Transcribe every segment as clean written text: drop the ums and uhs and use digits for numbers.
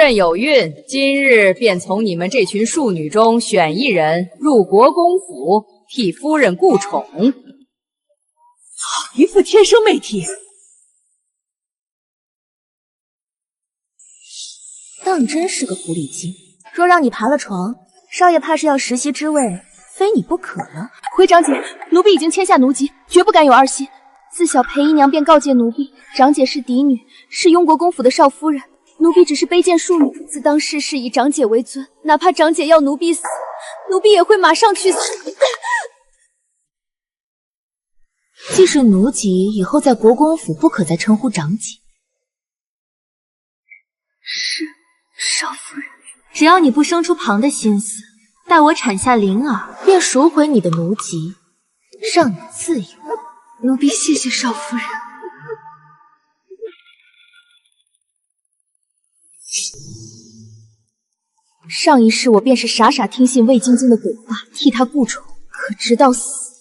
任有孕，今日便从你们这群庶女中选一人入国公府，替夫人顾宠。一副天生媚体。当真是个狐狸精。若让你爬了床，少爷怕是要实习之位，非你不可了。回长姐，奴婢已经签下奴籍，绝不敢有二心。自小裴姨娘便告诫奴婢，长姐是嫡女，是雍国公府的少夫人。奴婢只是卑贱庶女，自当世事以长姐为尊，哪怕长姐要奴婢死，奴婢也会马上去死。既是奴籍，以后在国公府不可再称呼长姐。是少夫人。只要你不生出旁的心思，待我产下灵儿，便赎回你的奴籍，让你自由。奴婢谢谢少夫人。上一世我便是傻傻听信魏晶晶的鬼话，替她顾宠，可直到死，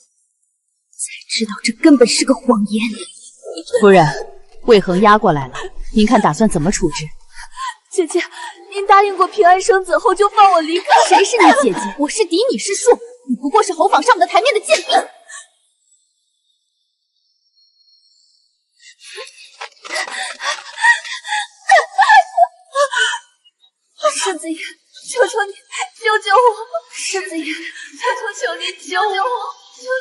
才知道这根本是个谎言。夫人，魏恒押过来了，您看打算怎么处置？姐姐，您答应过平安生子后就放我离开。谁是你姐姐？我是嫡女是庶，你不过是侯坊上不得台面的贱婢。世子爷，求求你救救我！世子爷，求你救我！救我！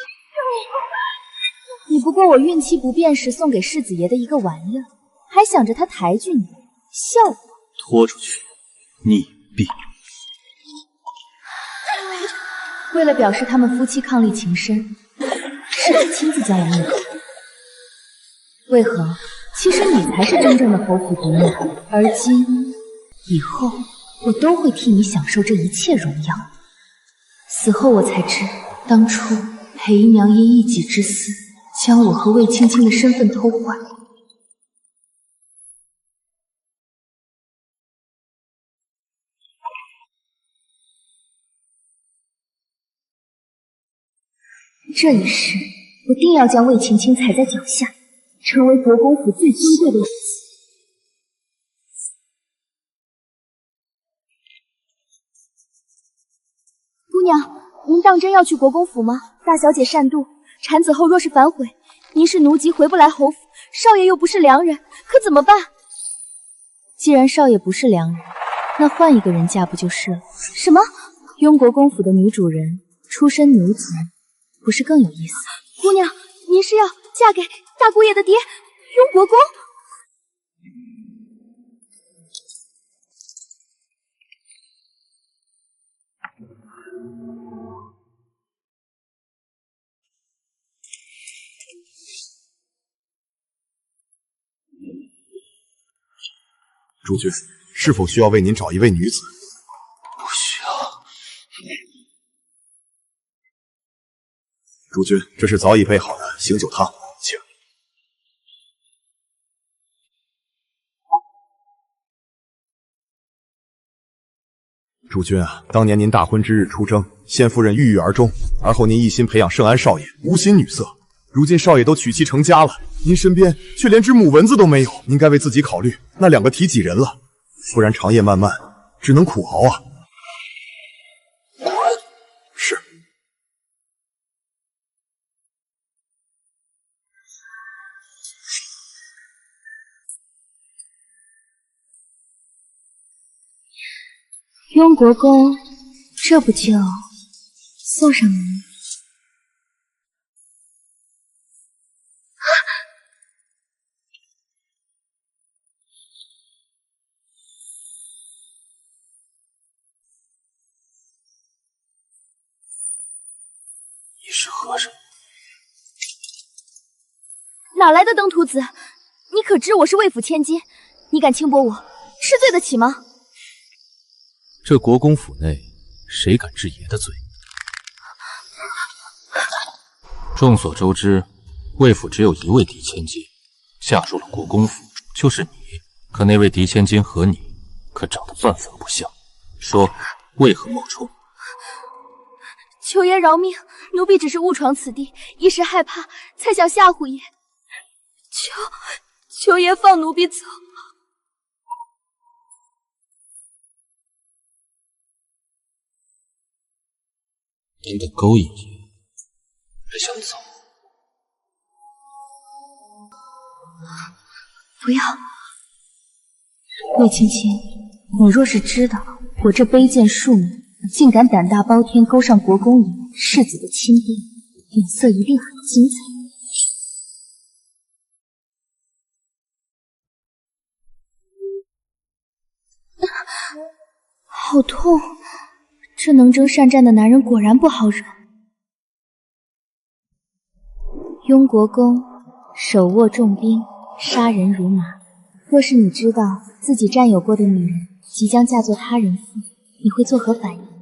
你不过我孕期不便时送给世子爷的一个玩意儿，还想着他抬举你，笑话。拖出去，溺毙！为了表示他们夫妻伉俪情深，世子亲自将我灭口。为何？其实你才是真正的侯府嫡女，而今以后我都会替你享受这一切荣耀。死后我才知，当初裴姨娘因一己之私，将我和魏青青的身份偷换。这一世，我定要将魏青青踩在脚下，成为国公府最尊贵的女子。姑娘，您当真要去国公府吗？大小姐善妒，产子后若是反悔，您是奴籍回不来侯府，少爷又不是良人，可怎么办？既然少爷不是良人，那换一个人嫁不就是了？什么？雍国公府的女主人出身奴籍，不是更有意思？姑娘，您是要嫁给大姑爷的爹雍国公？主君，是否需要为您找一位女子？不需要。主君，这是早已备好的醒酒汤，请。主君啊，当年您大婚之日出征，先夫人郁郁而终，而后您一心培养圣安少爷，无心女色。如今少爷都娶妻成家了，您身边却连只母蚊子都没有，您该为自己考虑，那两个提己人了，不然长夜漫漫，只能苦熬啊。是。雍国公，这不就送上门？你是和尚？哪来的登徒子？你可知我是魏府千金？你敢轻薄我，是罪得起吗？这国公府内，谁敢治爷的罪？众所周知，魏府只有一位嫡千金，嫁入了国公府，就是你。可那位嫡千金和你，可长得半分不像。说，为何冒充？求爷饶命，奴婢只是误闯此地，一时害怕，才想吓唬爷。求爷放奴婢走。您的勾引爷还想走？不要，魏青青，你若是知道我这卑贱庶女竟敢胆大包天勾上国公爷世子的亲爹，脸色一定很精彩。好痛！这能征善战的男人果然不好惹。雍国公手握重兵，杀人如麻。若是你知道自己占有过的女人即将嫁作他人妇，你会作何反应？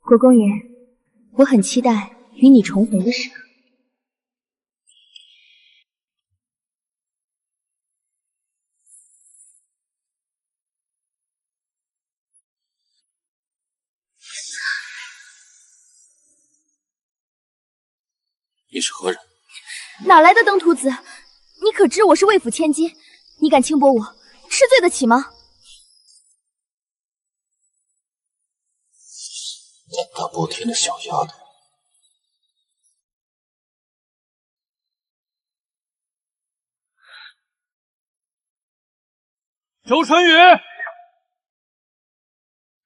国公爷，我很期待与你重逢的时刻。你是何人？哪来的登徒子？你可知我是魏府千金？你敢轻薄我，吃罪得起吗？胆大包天的小丫头！周晨宇，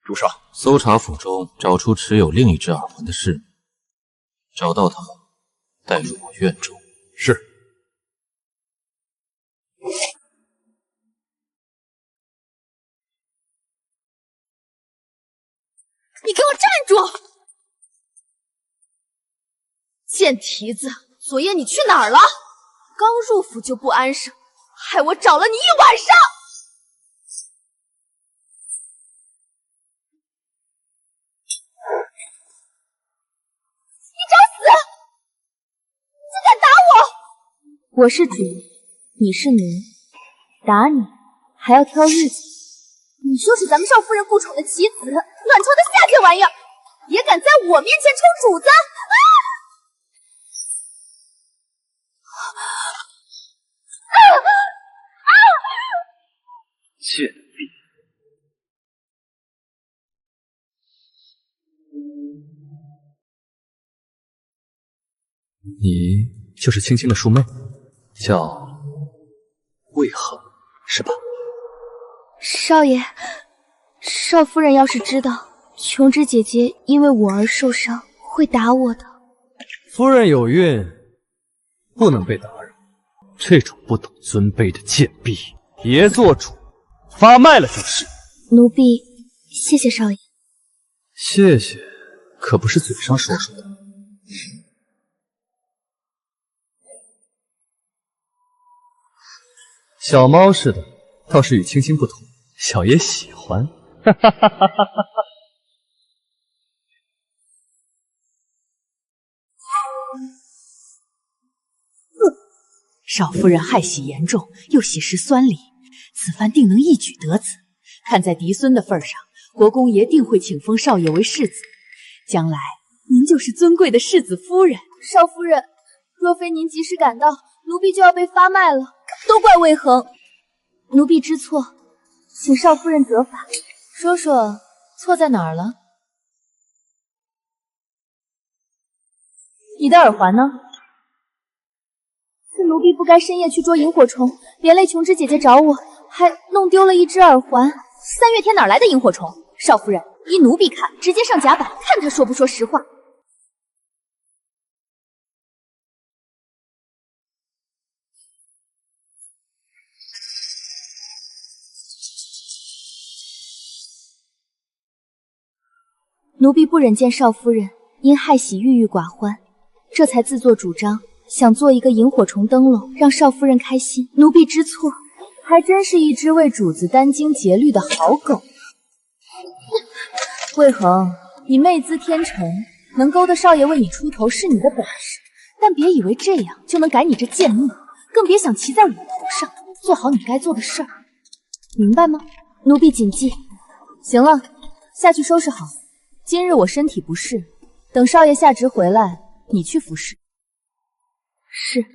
主上，搜查府中，找出持有另一只耳环的侍女，找到他们，带入我院中。是。你给我站住！贱蹄子，昨夜你去哪儿了？刚入府就不安生，害我找了你一晚上。你找死！竟敢打我！我是主，你是奴，打你还要挑日子。你就是咱们少夫人顾宠的棋子，乱抄的下贱玩意儿，也敢在我面前充主子！贱婢！你就是青青的庶妹，叫魏恒，是吧？少爷，少夫人要是知道琼枝姐姐因为我而受伤，会打我的。夫人有孕，不能被打扰。这种不懂尊卑的贱婢，别做主，发卖了就是。奴婢谢谢少爷。谢谢，可不是嘴上说说的。小猫似的，倒是与青青不同。小爷喜欢，少夫人害喜严重，又喜食酸梨，此番定能一举得子。看在嫡孙的份上，国公爷定会请封少爷为世子，将来您就是尊贵的世子夫人。少夫人，若非您及时赶到，奴婢就要被发卖了，都怪魏恒，奴婢知错。请少夫人责罚。说说错在哪儿了？你的耳环呢？是奴婢不该深夜去捉萤火虫，连累琼枝姐姐找我，还弄丢了一只耳环。三月天哪来的萤火虫？少夫人，依奴婢看，直接上甲板，看他说不说实话。奴婢不忍见少夫人因害喜郁郁寡欢，这才自作主张，想做一个萤火虫灯笼，让少夫人开心。奴婢知错，还真是一只为主子殚精竭虑的好狗。魏恒，你媚姿天成，能勾得少爷为你出头是你的本事，但别以为这样就能改你这贱命，更别想骑在我头上。做好你该做的事儿，明白吗？奴婢谨记。行了，下去收拾好。今日我身体不适，等少爷下职回来，你去服侍。是。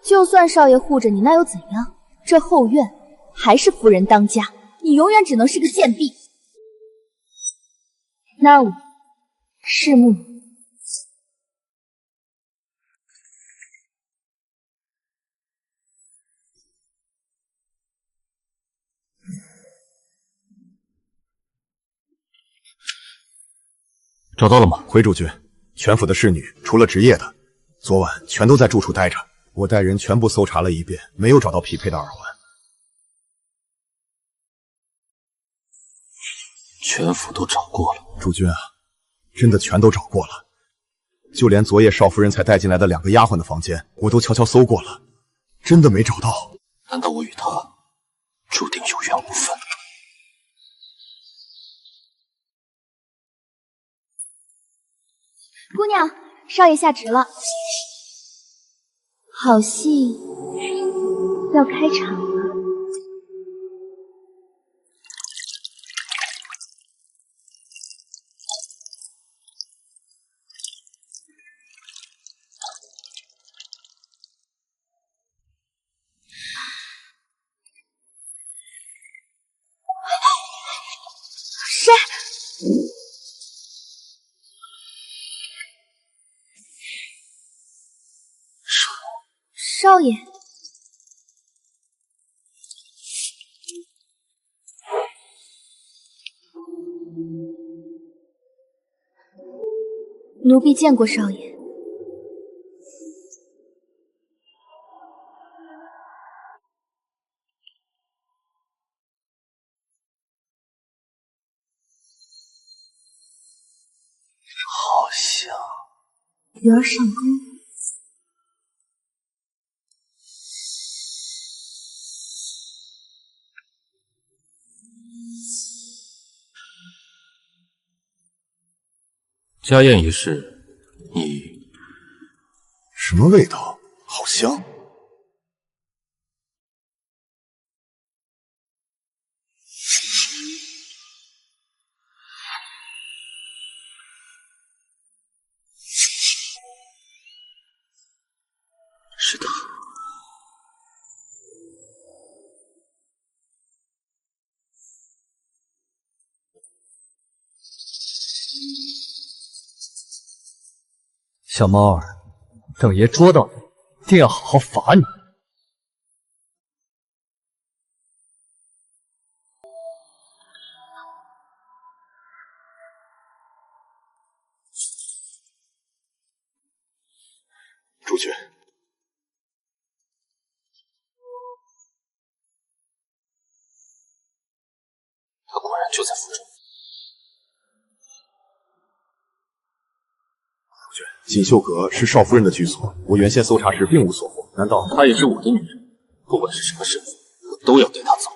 就算少爷护着你，那又怎样？这后院还是夫人当家，你永远只能是个贱婢。那我拭目以待。找到了吗？回主君，全府的侍女除了职业的，昨晚全都在住处待着。我带人全部搜查了一遍，没有找到匹配的耳环。全府都找过了。主君啊，真的全都找过了，就连昨夜少夫人才带进来的2个丫鬟的房间，我都悄悄搜过了，真的没找到。难道我与她注定有缘无分？姑娘，少爷下职了，好戏要开场了。谁？少爷，奴婢见过少爷。好像鱼儿上钩。家宴一事，你什么味道？好香！是的。小猫儿，等爷捉到你，定要好好罚你。主君，他果然就在府中。锦绣阁是少夫人的居所，我原先搜查时并无所获。难道她也是我的女人？不管是什么身份，我都要带她走。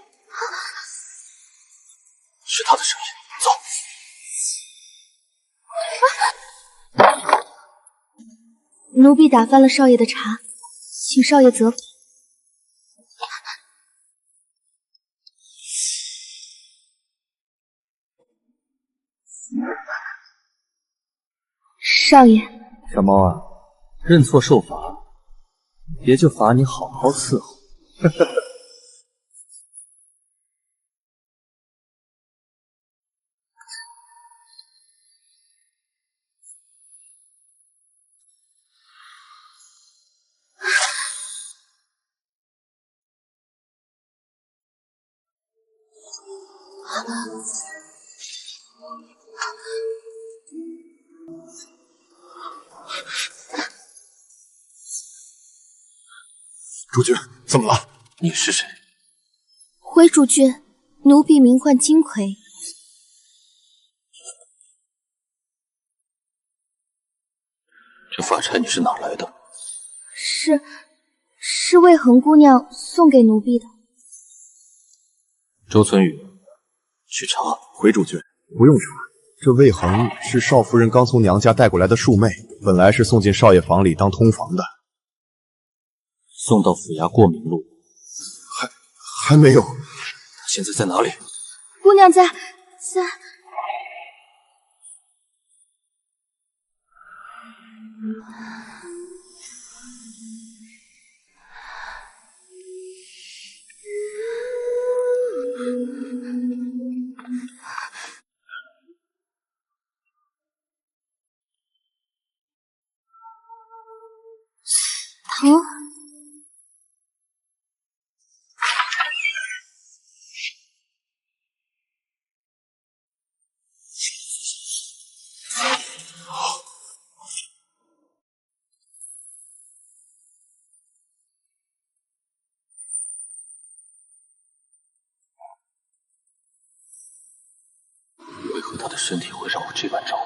是她的声音，走。奴婢打翻了少爷的茶，请少爷责罚。少爷，小猫啊，认错受罚，爷就罚你好好伺候。主君怎么了？你是谁？回主君，奴婢名唤金葵。这发钗你是哪来的？是魏恒姑娘送给奴婢的。周存宇，去查。回主君，不用查。这魏恒是少夫人刚从娘家带过来的庶妹，本来是送进少爷房里当通房的。送到府衙过明路。还没有。他现在在哪里？姑娘在。疼。为何他的身体会让我这般着迷？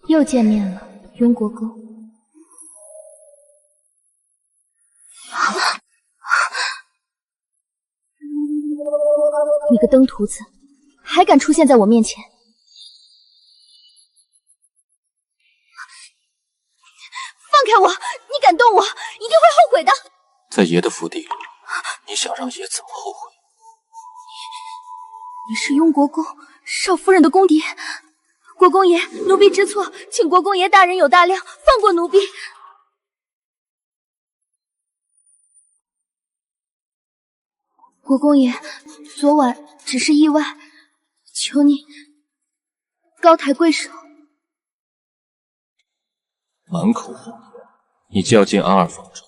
又见面了，雍国公。你个登徒子，还敢出现在我面前！放开我！你敢动我，一定会后悔的。在爷的府邸里，你想让爷怎么后悔？你是雍国公少夫人的公蝶，国公爷，奴婢知错，请国公爷大人有大量，放过奴婢。国公爷，昨晚只是意外，求你高抬贵手。满口谎言！你既要进安儿房中，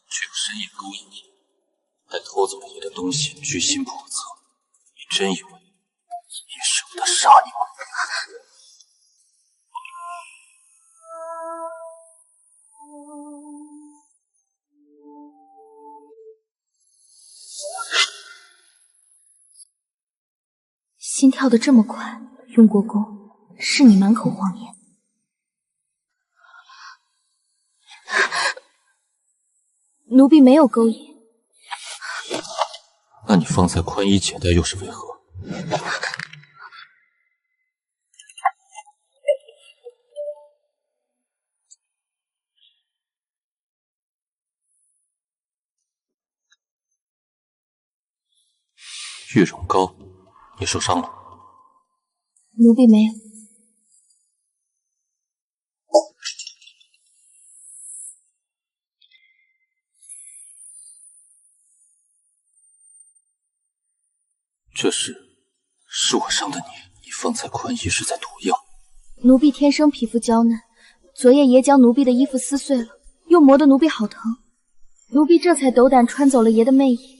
却又深夜勾引爷，还偷走了爷的东西，居心叵测。你真以为爷舍得杀你吗？心跳得这么快，雍国公，是你满口谎言。奴婢没有勾引。那你方才宽衣解带又是为何？玉容膏，你受伤了？奴婢没有。这是我伤的你。你方才宽衣是在毒药。奴婢天生皮肤娇嫩，昨夜爷将奴婢的衣服撕碎了，又磨得奴婢好疼，奴婢这才斗胆穿走了爷的媚衣。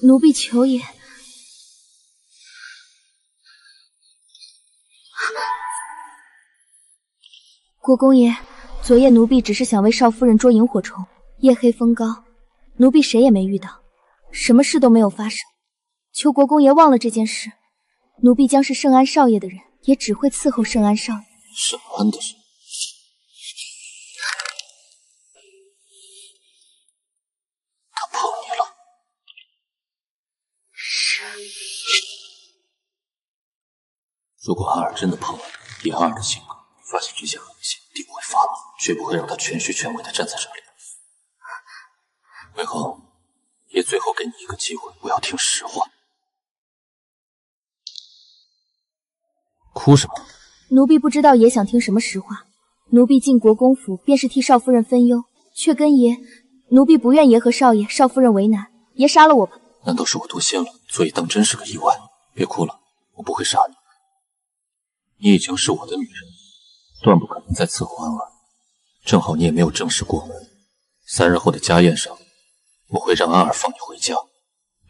奴婢求爷，国公爷，昨夜奴婢只是想为少夫人捉萤火虫，夜黑风高，奴婢谁也没遇到，什么事都没有发生，求国公爷忘了这件事。奴婢将是圣安少爷的人，也只会伺候圣安少爷。圣安的人，他碰你了。如果安儿真的碰了你，以安儿的性格，发现这些狠心，定会发怒，绝不会让他全虚全伪的站在这里。为何？也最后给你一个机会，我要听实话。哭什么？奴婢不知道爷想听什么实话。奴婢进国公府便是替少夫人分忧，却跟爷，奴婢不愿爷和少爷、少夫人为难。爷杀了我吧。难道是我多心了，所以当真是个意外？别哭了，我不会杀你。你已经是我的女人，断不可能再伺候安儿。正好你也没有正式过门，3日后的家宴上，我会让安儿放你回家。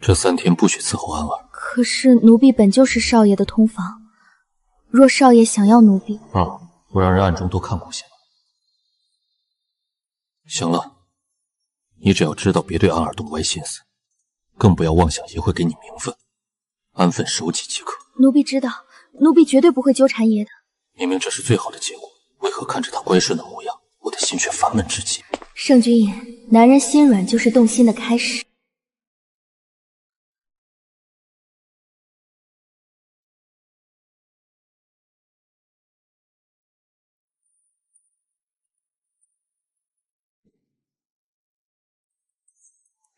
这3天不许伺候安儿。可是奴婢本就是少爷的通房，若少爷想要奴婢，我让人暗中多看顾些。行了，你只要知道别对安儿动歪心思，更不要妄想爷会给你名分，安分守己即可。奴婢知道，奴婢绝对不会纠缠爷的。明明这是最好的结果，为何看着他乖顺的模样，我的心却烦闷至极？圣君言，男人心软就是动心的开始。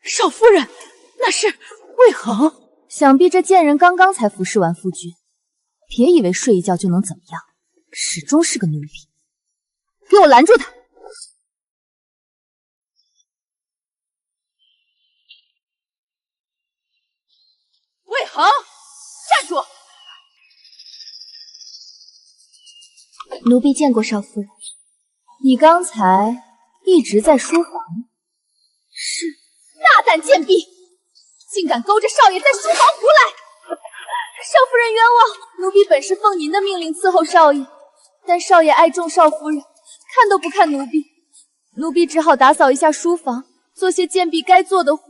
少夫人，那是魏恒。想必这贱人刚刚才服侍完夫君，别以为睡一觉就能怎么样，始终是个奴婢。给我拦住他！魏恒，站住！奴婢见过少夫人，你刚才一直在书房。是，大胆贱婢，竟敢勾着少爷在书房胡来！少夫人冤枉，奴婢本是奉您的命令伺候少爷，但少爷爱重少夫人，看都不看奴婢，奴婢只好打扫一下书房，做些贱婢该做的活。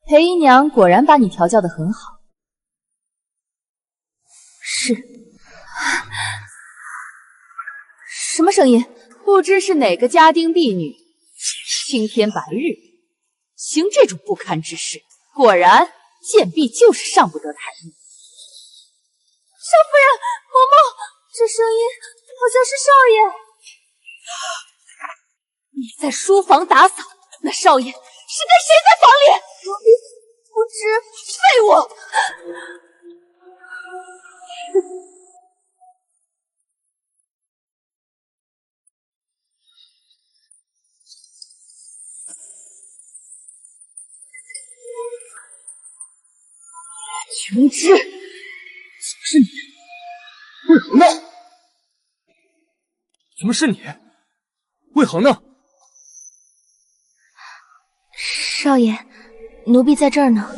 裴姨娘果然把你调教得很好。是。什么声音？不知是哪个家丁婢女，青天白日行这种不堪之事，果然贱婢就是上不得台面。少夫人，嬷嬷，这声音好像是少爷。你在书房打扫，那少爷是跟谁在房里？奴婢不知。废物！琼枝，是你，魏恒呢？怎么是你？魏恒呢？少爷，奴婢在这儿呢。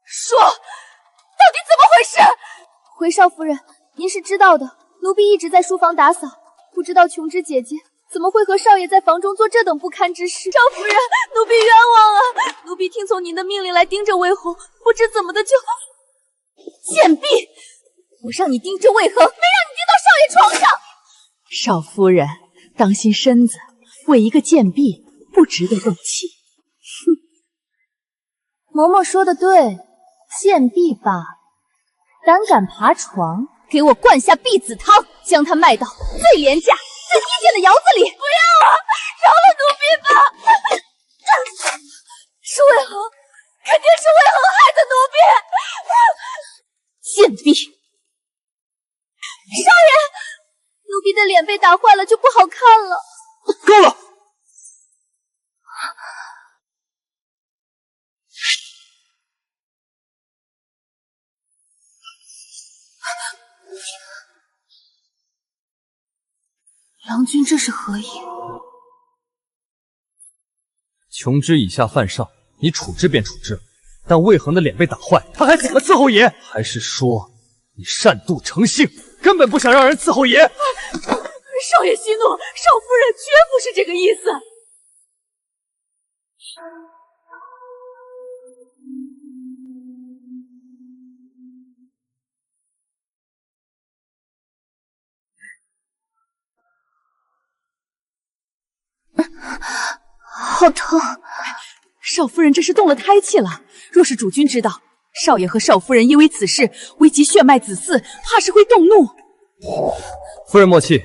说，到底怎么回事？回少夫人，您是知道的，奴婢一直在书房打扫，不知道琼枝姐姐怎么会和少爷在房中做这等不堪之事。少夫人，奴婢冤枉啊！奴婢听从您的命令来盯着魏红，不知怎么的就……贱婢！我让你盯着魏恒，没让你盯到少爷床上。少夫人，当心身子，为一个贱婢不值得动气。哼，嬷嬷说的对，贱婢罢了，胆敢爬床，给我灌下婢子汤，将他卖到最廉价、最低贱的窑子里！不要啊！饶了奴婢吧！是魏恒，肯定是魏恒害的奴婢！贱婢！少爷，奴婢的脸被打坏了，就不好看了。够了！郎君这是何意？琼枝以下犯上，你处置便处置，但魏恒的脸被打坏，他还怎么伺候爷？还是说你擅妒成性，根本不想让人伺候爷？少爷息怒，少夫人绝不是这个意思。好疼！少夫人这是动了胎气了，若是主君知道少爷和少夫人因为此事危及血脉子嗣，怕是会动怒。夫人莫气，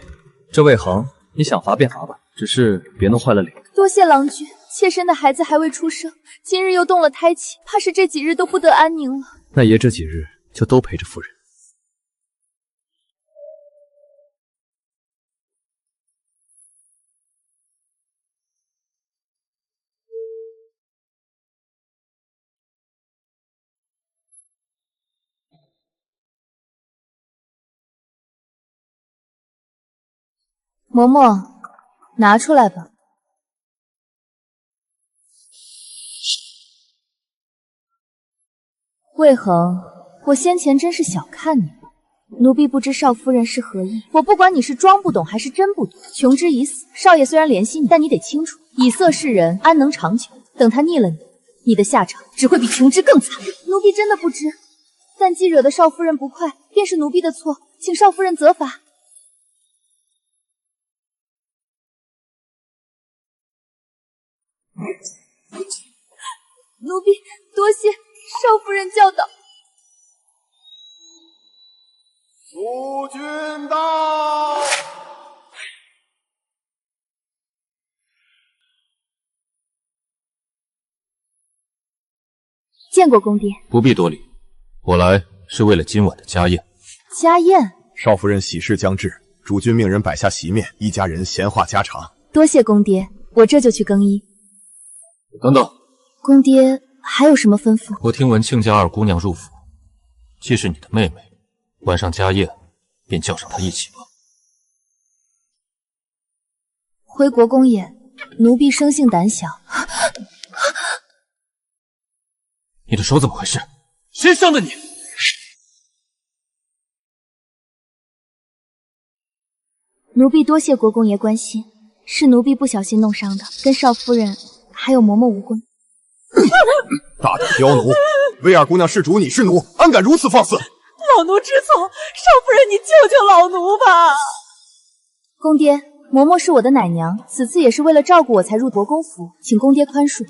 这魏恒你想罚便罚吧，只是别弄坏了脸。多谢郎君，妾身的孩子还未出生，今日又动了胎气，怕是这几日都不得安宁了。那爷这几日就都陪着夫人。嬷嬷，拿出来吧。魏恒，我先前真是小看你了，奴婢不知少夫人是何意。我不管你是装不懂还是真不懂，琼之已死，少爷虽然怜惜你，但你得清楚，以色侍人安能长久？等他逆了你，你的下场只会比琼之更惨。奴婢真的不知，但既惹得少夫人不快，便是奴婢的错，请少夫人责罚。奴婢多谢少夫人教导。诸君到。见过公爹。不必多礼，我来是为了今晚的家宴。家宴？少夫人喜事将至，主君命人摆下席面，一家人闲话家常。多谢公爹，我这就去更衣。等等，公爹还有什么吩咐？我听闻亲家二姑娘入府，既是你的妹妹，晚上家宴便叫上她一起吧。回国公爷，奴婢生性胆小。你的手怎么回事？谁伤的你？奴婢多谢国公爷关心，是奴婢不小心弄伤的，跟少夫人还有嬷嬷无关。大胆刁奴！魏二姑娘是主，你是奴，安敢如此放肆？老奴知错，少夫人你救救老奴吧！公爹，嬷嬷是我的奶娘，此次也是为了照顾我才入国公府，请公爹宽恕。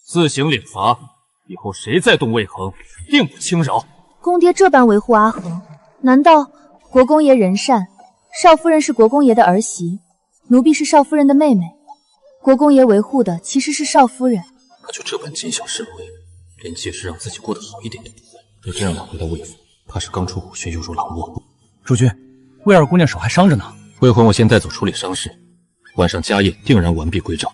自行领罚，以后谁再动魏恒，定不轻饶。公爹这般维护阿恒，难道国公爷仁善？少夫人是国公爷的儿媳，奴婢是少夫人的妹妹，国公爷维护的其实是少夫人。他就这般谨小慎微，连借势让自己过得好一点都不会。若真让他回到魏府，怕是刚出虎穴又入狼窝。主君，魏二姑娘手还伤着呢。魏魂，我先带走处理伤势，晚上家宴定然完璧归赵。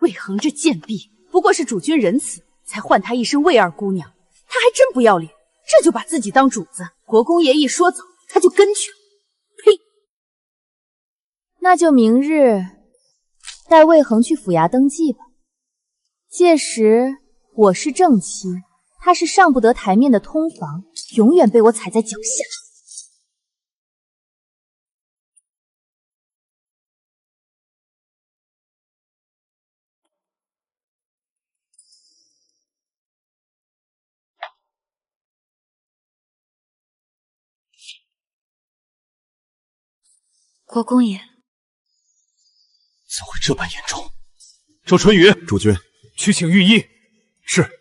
魏恒这贱婢，不过是主君仁慈，才换他一声魏二姑娘，他还真不要脸，这就把自己当主子。国公爷一说走，他就跟去了。呸！那就明日带魏恒去府衙登记吧。届时我是正妻，他是上不得台面的通房，永远被我踩在脚下。国公爷，怎会这般严重？周春雨，主君，去请御医。是。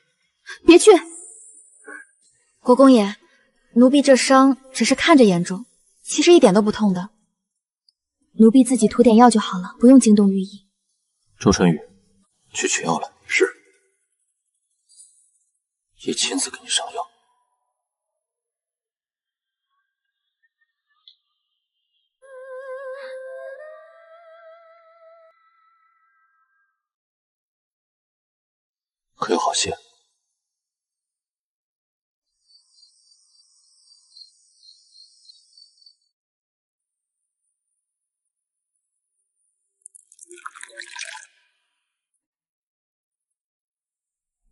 别去！国公爷，奴婢这伤只是看着严重，其实一点都不痛的。奴婢自己涂点药就好了，不用惊动御医。周春雨，去取药来。是。爷亲自给你上药。可有好些？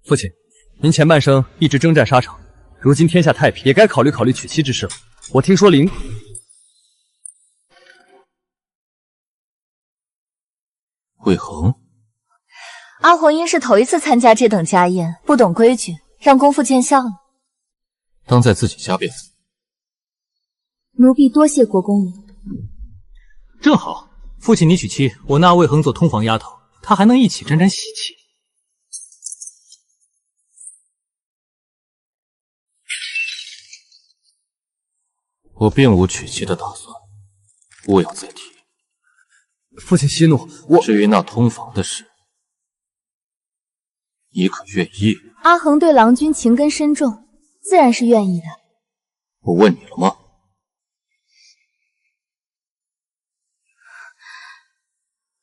父亲，您前半生一直征战沙场，如今天下太平，也该考虑考虑娶妻之事了。我听说魏恒，阿红因是头一次参加这等家宴，不懂规矩，让公父见笑了。当在自己家便。奴婢多谢国公爷。正好，父亲你娶妻，我纳魏恒做通房丫头，她还能一起沾沾喜气。我并无娶妻的打算，勿要再提。父亲息怒，至于那通房的事，你可愿意？阿恒对郎君情根深重，自然是愿意的。我问你了吗？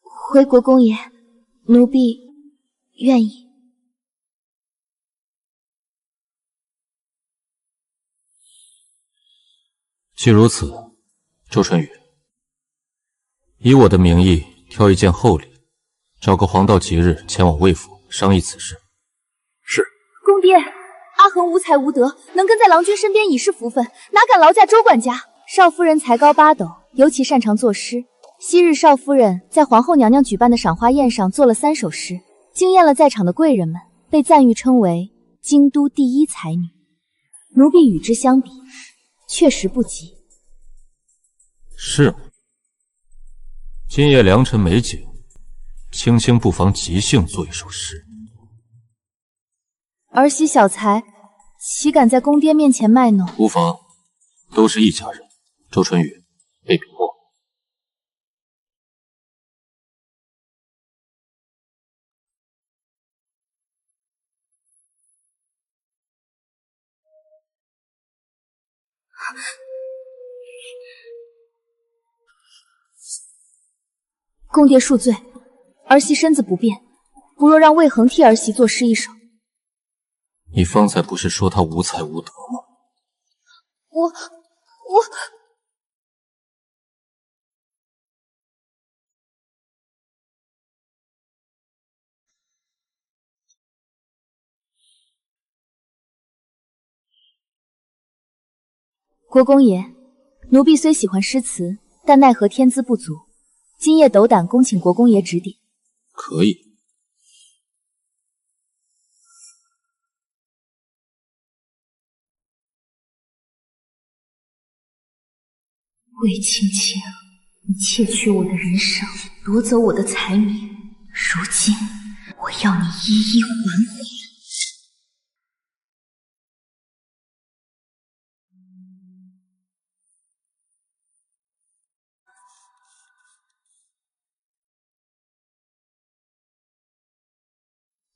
回国公爷，奴婢愿意。既如此，周春雨，以我的名义挑一件厚礼，找个黄道吉日前往魏府商议此事。公爹，阿恒无才无德，能跟在郎君身边已是福分，哪敢劳驾周管家？少夫人才高八斗，尤其擅长作诗。昔日少夫人在皇后娘娘举办的赏花宴上作了3首诗，惊艳了在场的贵人们，被赞誉称为京都第一才女。奴婢与之相比，确实不及。是吗？今夜良辰美景，青青不妨即兴作一首诗。儿媳小才，岂敢在公爹面前卖弄？无妨，都是一家人。周春雨，备笔墨。公爹恕罪，儿媳身子不便，不若让魏恒替儿媳作诗一首。你方才不是说他无才无德吗？我……国公爷，奴婢虽喜欢诗词，但奈何天资不足，今夜斗胆恭请国公爷指点。可以。魏青青，你窃取我的人生，夺走我的才名，如今我要你一一还回。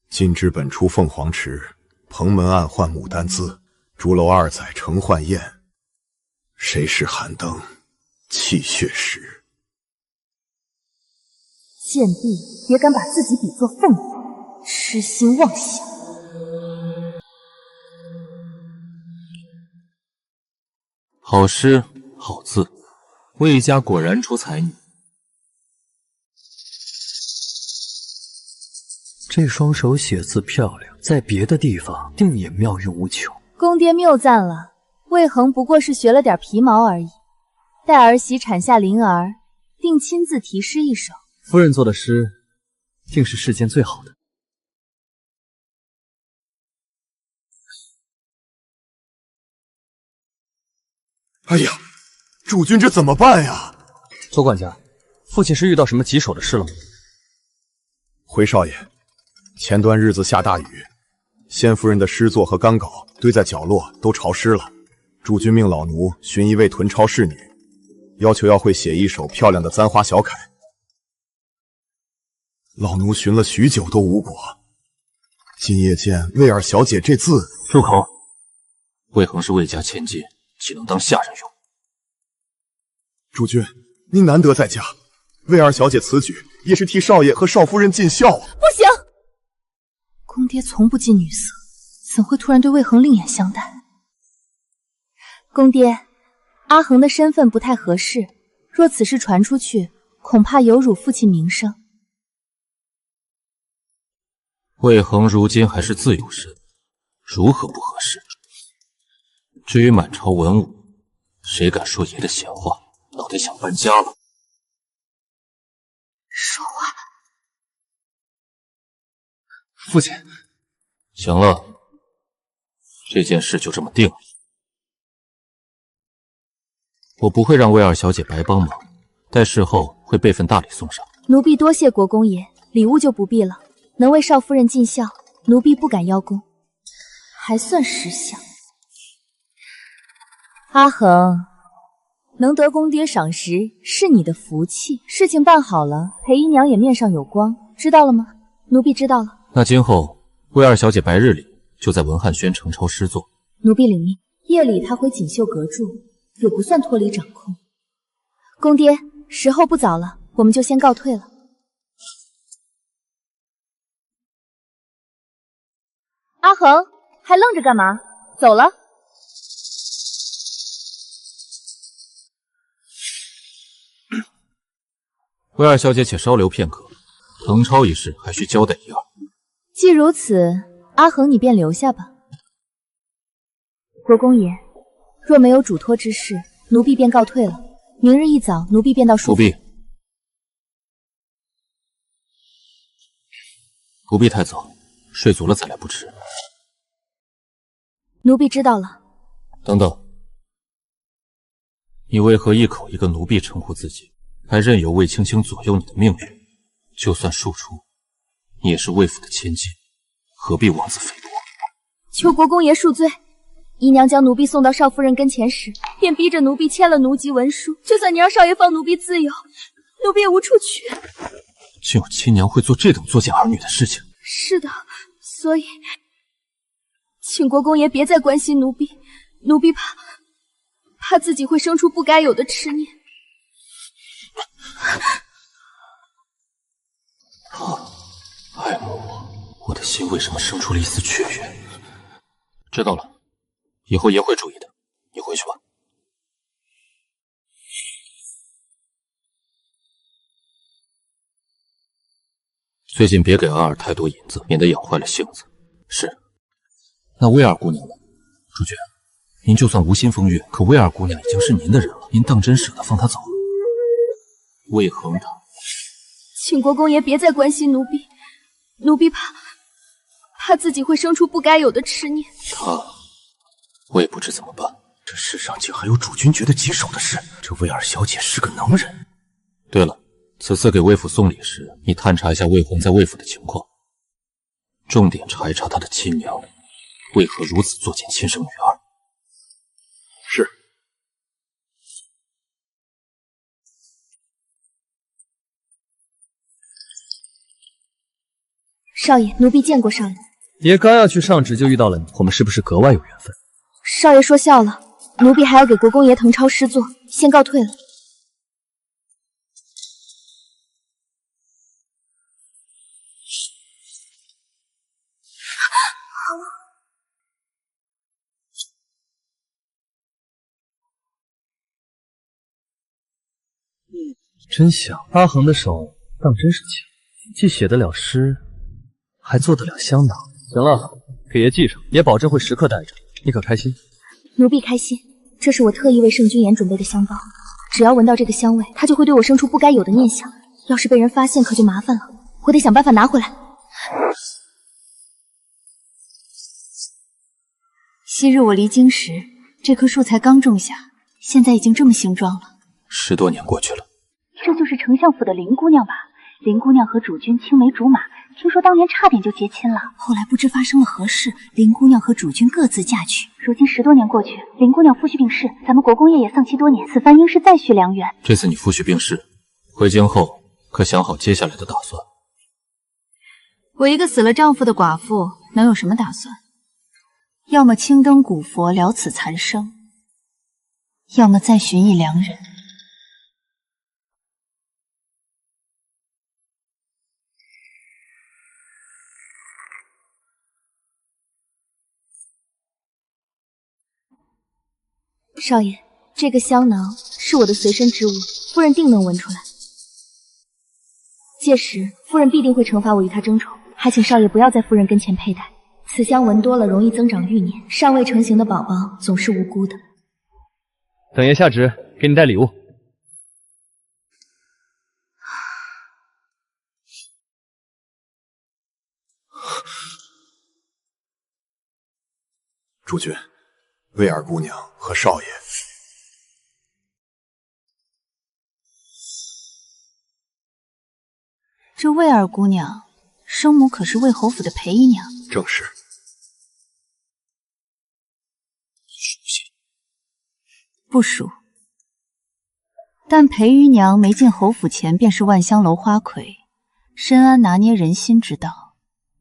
今之本出凤凰池，蓬门暗换牡丹姿。朱楼2载承幻宴，谁是寒灯泣血时？贱婢也敢把自己比作凤凰，痴心妄想！好诗好字，魏家果然出才女。这双手写字漂亮，在别的地方定也妙用无穷。公爹谬赞了，魏恒不过是学了点皮毛而已。待儿媳产下灵儿，定亲自题诗一首。夫人做的诗，定是世间最好的。哎呀，主君这怎么办呀？周管家，父亲是遇到什么棘手的事了吗？回少爷，前段日子下大雨，先夫人的诗作和干稿堆在角落，都潮湿了。主君命老奴寻一位屯超侍女，要求要会写一首漂亮的簪花小楷。老奴寻了许久都无果，今夜见魏二小姐这字……住口！魏恒是魏家千金，岂能当下人用？主君，您难得在家，魏二小姐此举也是替少爷和少夫人尽孝啊！不行，公爹从不近女色，怎会突然对魏恒另眼相待？公爹，阿恒的身份不太合适，若此事传出去，恐怕有辱父亲名声。魏恒如今还是自由身，如何不合适？至于满朝文武，谁敢说爷的闲话，老得想搬家了。说话。父亲，行了，这件事就这么定了。我不会让魏二小姐白帮忙，待事后会备份大礼送上。奴婢多谢国公爷，礼物就不必了。能为少夫人尽孝，奴婢不敢邀功，还算识相。阿恒，能得公爹赏识是你的福气，事情办好了，裴姨娘也面上有光，知道了吗？奴婢知道了。那今后魏二小姐白日里就在文翰轩承抄诗作。奴婢领命。夜里她回锦绣阁住，也不算脱离掌控。公爹，时候不早了，我们就先告退了。阿恒，还愣着干嘛？走了。魏二小姐且稍留片刻，誊抄一事还需交代一二。既如此，阿恒，你便留下吧。国公爷，若没有嘱托之事，奴婢便告退了。明日一早，奴婢便到书府。不必太早，睡足了再来不迟。奴婢知道了。等等，你为何一口一个奴婢称呼自己，还任由魏青青左右你的命运？就算庶出，你也是魏府的千金，何必妄自菲薄？求国公爷恕罪。姨娘将奴婢送到少夫人跟前时，便逼着奴婢签了奴籍文书。就算你让少爷放奴婢自由，奴婢也无处去。竟有亲娘会做这等作践儿女的事情？是的，所以，请国公爷别再关心奴婢，奴婢怕自己会生出不该有的痴念。爱慕我的心为什么生出了一丝雀跃？知道了，以后也会注意的。你回去吧。最近别给阿尔太多银子，免得养坏了性子。是。那薇儿姑娘呢？主角，您就算无心风月，可薇儿姑娘已经是您的人了，您当真舍得放她走？魏恒她，请国公爷别再关心奴婢，奴婢怕自己会生出不该有的痴念。我也不知怎么办。这世上竟还有主君觉得棘手的事，这薇儿小姐是个能人。对了，此次给魏府送礼时，你探查一下魏恒在魏府的情况，重点查一查他的亲娘为何如此作践亲生女儿。是。少爷，奴婢见过少爷。爷刚要去上旨就遇到了你，我们是不是格外有缘分？少爷说笑了，奴婢还要给国公爷誊抄诗作，先告退了。真香，阿恒的手当真是轻，既写得了诗，还做得了香囊。行了，给爷系上，爷保证会时刻带着。你可开心？奴婢开心，这是我特意为圣君言准备的香包，只要闻到这个香味，他就会对我生出不该有的念想。要是被人发现，可就麻烦了，我得想办法拿回来。昔日我离京时，这棵树才刚种下，现在已经这么形状了。10多年过去了。这就是丞相府的林姑娘吧？林姑娘和主君青梅竹马，听说当年差点就结亲了。后来不知发生了何事，林姑娘和主君各自嫁去。如今10多年过去，林姑娘夫婿病逝，咱们国公爷也丧妻多年，此番应是再续良缘。这次你夫婿病逝，回京后可想好接下来的打算？我一个死了丈夫的寡妇，能有什么打算？要么青灯古佛了此残生，要么再寻一良人。少爷，这个香囊是我的随身之物，夫人定能闻出来。届时，夫人必定会惩罚我与她争宠，还请少爷不要在夫人跟前佩戴。此香闻多了，容易增长欲念，尚未成型的宝宝总是无辜的。等爷下旨，给你带礼物。主君，薇儿姑娘和少爷。这魏儿姑娘，生母可是魏侯府的裴姨娘。正是。熟悉？不熟。但裴姨娘没进侯府前便是万香楼花魁，深谙拿捏人心之道，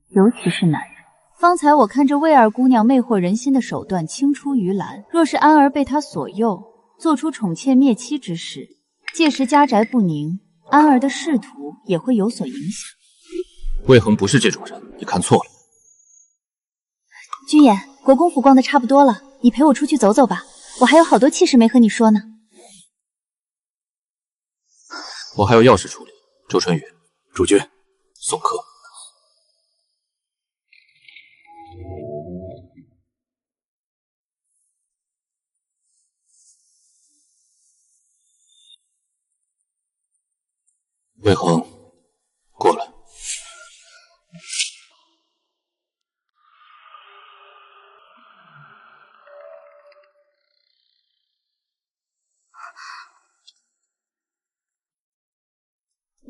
尤其是男人。方才我看这魏儿姑娘魅惑人心的手段青出于蓝，若是安儿被她所诱，做出宠妾灭妻之事，届时家宅不宁，安儿的仕途也会有所影响。魏恒不是这种人，你看错了。君言，国公府逛得差不多了，你陪我出去走走吧，我还有好多气事没和你说呢。我还有要事处理。周春雨，主君，送客。魏恒，过来。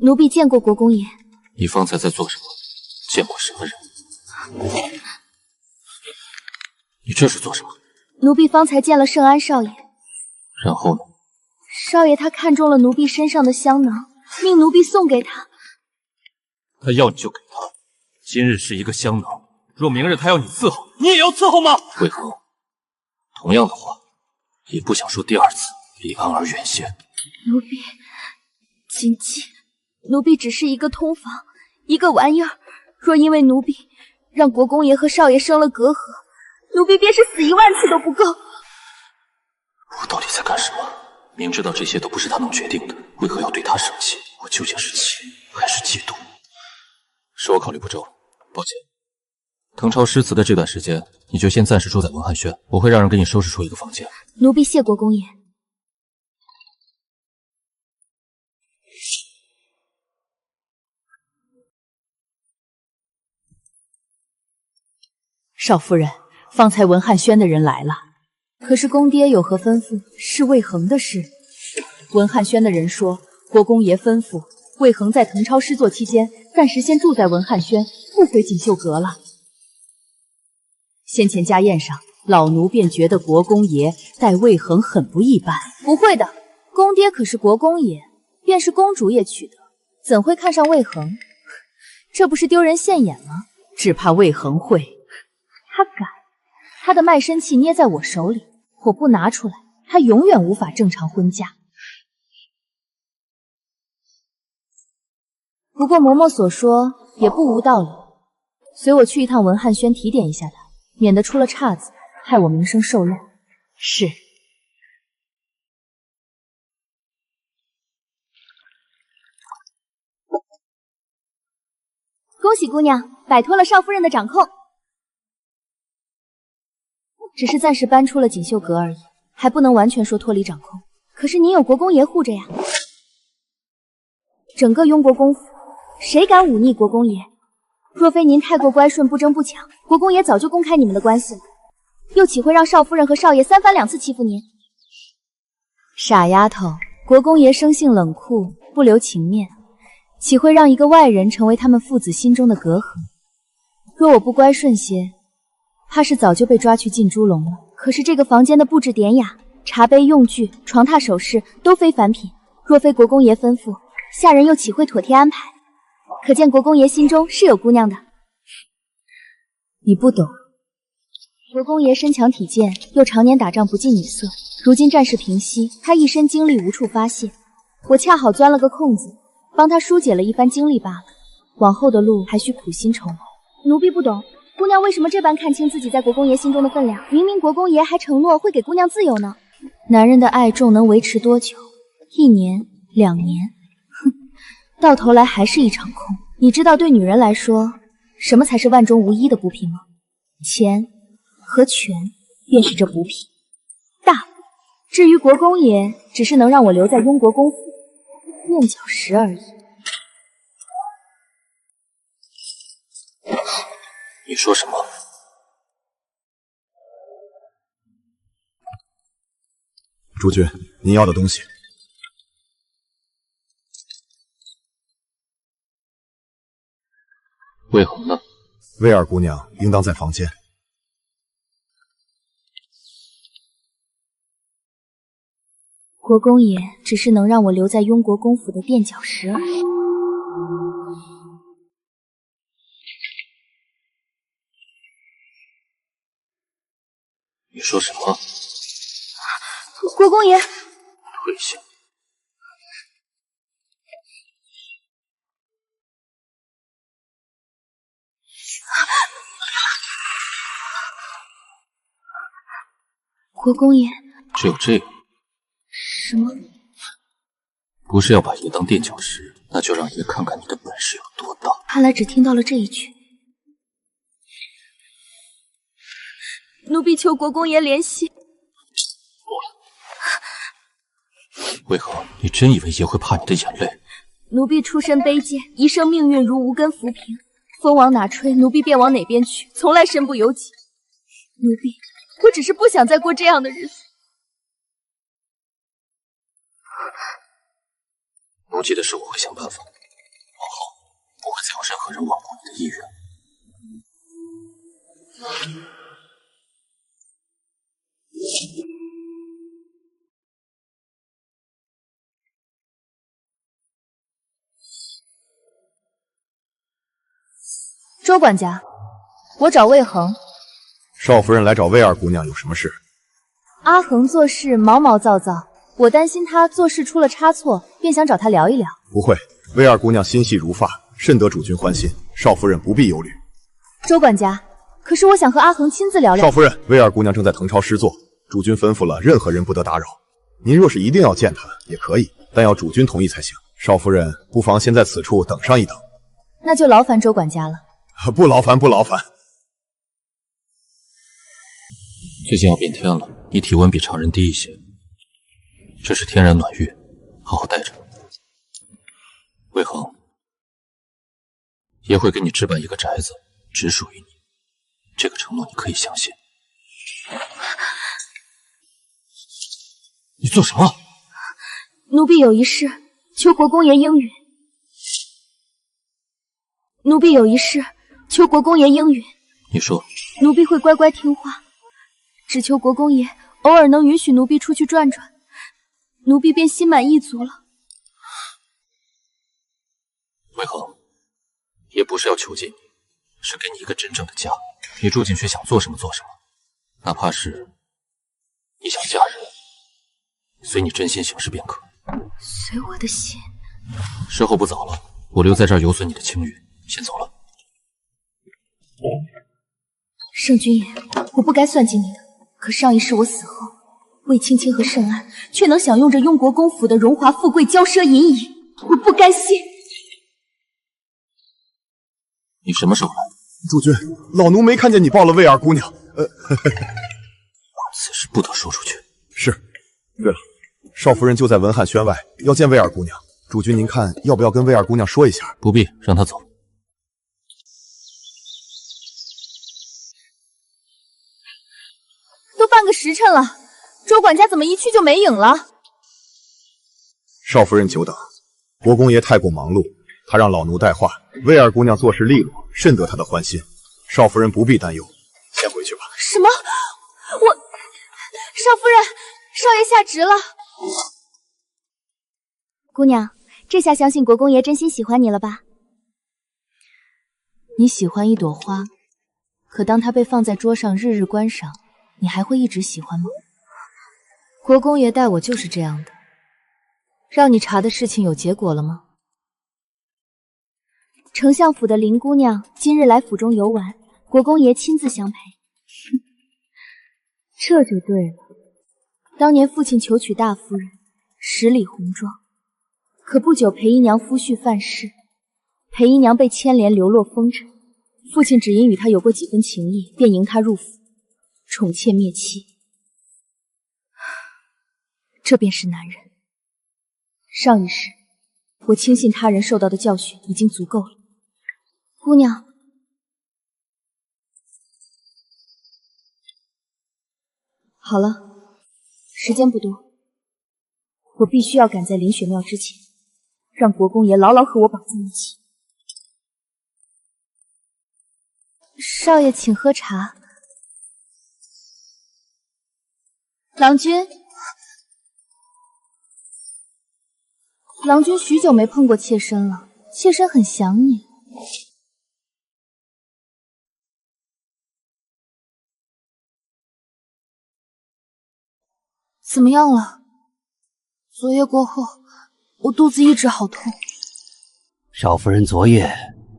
奴婢见过国公爷。你方才在做什么？见过什么人？你这是做什么？奴婢方才见了圣安少爷。然后呢？少爷他看中了奴婢身上的香囊，命奴婢送给他。他要你就给他。今日是一个香囊，若明日他要你伺候，你也要伺候吗？魏恒，同样的话，也不想说第二次，离安儿远些。奴婢谨记，奴婢只是一个通房，一个玩意儿。若因为奴婢让国公爷和少爷生了隔阂，奴婢便是死10000次都不够。我到底在干什么？明知道这些都不是他能决定的，为何要对他生气？我究竟是气还是嫉妒？是我考虑不周，抱歉。腾超诗词的这段时间，你就先暂时住在文翰轩，我会让人给你收拾出一个房间。奴婢谢国公爷。少夫人，方才文翰轩的人来了，可是公爹有何吩咐？是魏恒的事。文翰轩的人说，国公爷吩咐魏恒在腾超诗作期间，暂时先住在文翰轩，不回锦绣阁了。先前家宴上，老奴便觉得国公爷待魏恒很不一般。不会的，公爹可是国公爷，便是公主也娶得，怎会看上魏恒？这不是丢人现眼吗？只怕魏恒会。他敢，他的卖身契捏在我手里，我不拿出来，他永远无法正常婚嫁。不过嬷嬷所说也不无道理，随我去一趟文翰轩提点一下他，免得出了岔子，害我名声受烂。是。恭喜姑娘摆脱了少夫人的掌控。只是暂时搬出了锦绣阁而已，还不能完全说脱离掌控。可是您有国公爷护着呀。整个雍国公府，谁敢忤逆国公爷？若非您太过乖顺，不争不抢，国公爷早就公开你们的关系了，又岂会让少夫人和少爷3番2次欺负您？傻丫头，国公爷生性冷酷，不留情面，岂会让一个外人成为他们父子心中的隔阂？若我不乖顺些，怕是早就被抓去进猪笼了。可是这个房间的布置典雅，茶杯用具、床榻首饰都非凡品，若非国公爷吩咐，下人又岂会妥帖安排？可见国公爷心中是有姑娘的。你不懂。国公爷身强体健，又常年打仗不近女色，如今战事平息，他一身精力无处发泄，我恰好钻了个空子，帮他疏解了一番精力罢了。往后的路还需苦心筹谋。奴婢不懂，姑娘为什么这般看清自己在国公爷心中的分量？明明国公爷还承诺会给姑娘自由呢。男人的爱重能维持多久？1年、2年？哼，到头来还是一场空。你知道对女人来说，什么才是万中无一的补品吗？钱和权便是这补品。大补。至于国公爷，只是能让我留在雍国公府垫脚石而已。你说什么？诸君，您要的东西。魏恒呢？魏二姑娘应当在房间。国公爷只是能让我留在雍国公府的垫脚石而已。你说什么？国公爷，退下！国公爷，只有这样？什么？不是要把爷当垫脚石，那就让爷看看你的本事有多大。看来只听到了这一句。奴婢求国公爷怜惜。够了！为何你真以为爷会怕你的眼泪？奴婢出身卑贱，一生命运如无根浮萍，风往哪吹，奴婢便往哪边去，从来身不由己。奴婢，我只是不想再过这样的日子。奴记的事我会想办法，往后不会再有任何人罔顾你的意愿。周管家，我找魏恒。少夫人来找魏二姑娘有什么事？阿恒做事毛毛躁躁，我担心他做事出了差错，便想找他聊一聊。不会，魏二姑娘心细如发，甚得主君欢心，少夫人不必忧虑。周管家，可是我想和阿恒亲自聊聊。少夫人，魏二姑娘正在誊抄诗作，主君吩咐了，任何人不得打扰。您若是一定要见她，也可以，但要主君同意才行。少夫人不妨先在此处等上一等。那就劳烦周管家了。不劳烦，不劳烦。最近要变天了，你体温比常人低一些，这是天然暖玉，好好带着。魏恒，爷会给你置办一个宅子，只属于你，这个承诺你可以相信。你做什么？奴婢有一事，求国公爷应允。奴婢有一事，求国公爷应允。你说。奴婢会乖乖听话，只求国公爷偶尔能允许奴婢出去转转，奴婢便心满意足了。魏恒，爷不是要囚禁你，是给你一个真正的家。你住进去想做什么做什么，哪怕是你想嫁人，随你真心行事便可。随我的心。时候不早了，我留在这儿有损你的清誉，先走了。圣君爷，我不该算计你的。可上一世我死后，魏青青和圣安却能享用着雍国公府的荣华富贵、骄奢淫逸，我不甘心。你什么时候来？主君，老奴没看见你抱了魏二姑娘。此事不得说出去。是。对了，少夫人就在文翰轩外，要见魏二姑娘。主君，您看要不要跟魏二姑娘说一下？不必，让她走。都半个时辰了，周管家怎么一去就没影了？少夫人久等，国公爷太过忙碌，他让老奴带话。魏二姑娘做事利落，甚得他的欢心。少夫人不必担忧，先回去吧。什么？少夫人，少爷下职了。姑娘，这下相信国公爷真心喜欢你了吧？你喜欢一朵花，可当它被放在桌上日日观赏，你还会一直喜欢吗？国公爷待我就是这样的。让你查的事情有结果了吗？丞相府的林姑娘今日来府中游玩，国公爷亲自相陪。这就对了。当年父亲求娶大夫人，十里红妆，可不久裴姨娘夫婿犯事，裴姨娘被牵连流落风尘，父亲只因与她有过几分情谊，便迎她入府，宠妾灭妻。这便是男人。上一世，我轻信他人受到的教训已经足够了。姑娘，好了，时间不多，我必须要赶在林雪庙之前，让国公爷牢牢和我绑在一起。少爷，请喝茶。郎君，郎君许久没碰过妾身了，妾身很想你。怎么样了？昨夜过后，我肚子一直好痛。少夫人昨夜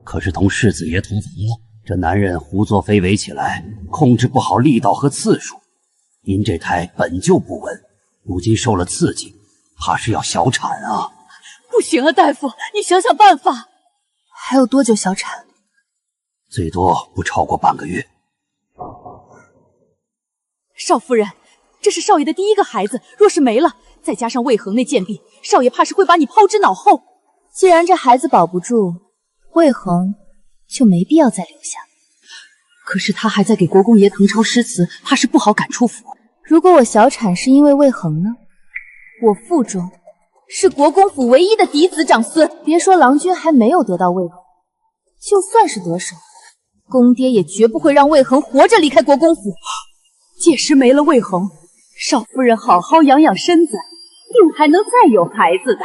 可是同世子爷同房了？这男人胡作非为起来，控制不好力道和次数。您这胎本就不稳，如今受了刺激，怕是要小产啊！不行啊，大夫，你想想办法。还有多久小产？最多不超过半个月。少夫人，这是少爷的第一个孩子，若是没了，再加上魏恒那贱婢，少爷怕是会把你抛之脑后。既然这孩子保不住，魏恒就没必要再留下。可是他还在给国公爷誊抄诗词，怕是不好赶出府。如果我小产是因为魏恒呢？我腹中是国公府唯一的嫡子长孙，别说郎君还没有得到魏恒，就算是得手，公爹也绝不会让魏恒活着离开国公府。届时没了魏恒，少夫人好好养养身子，定还能再有孩子的。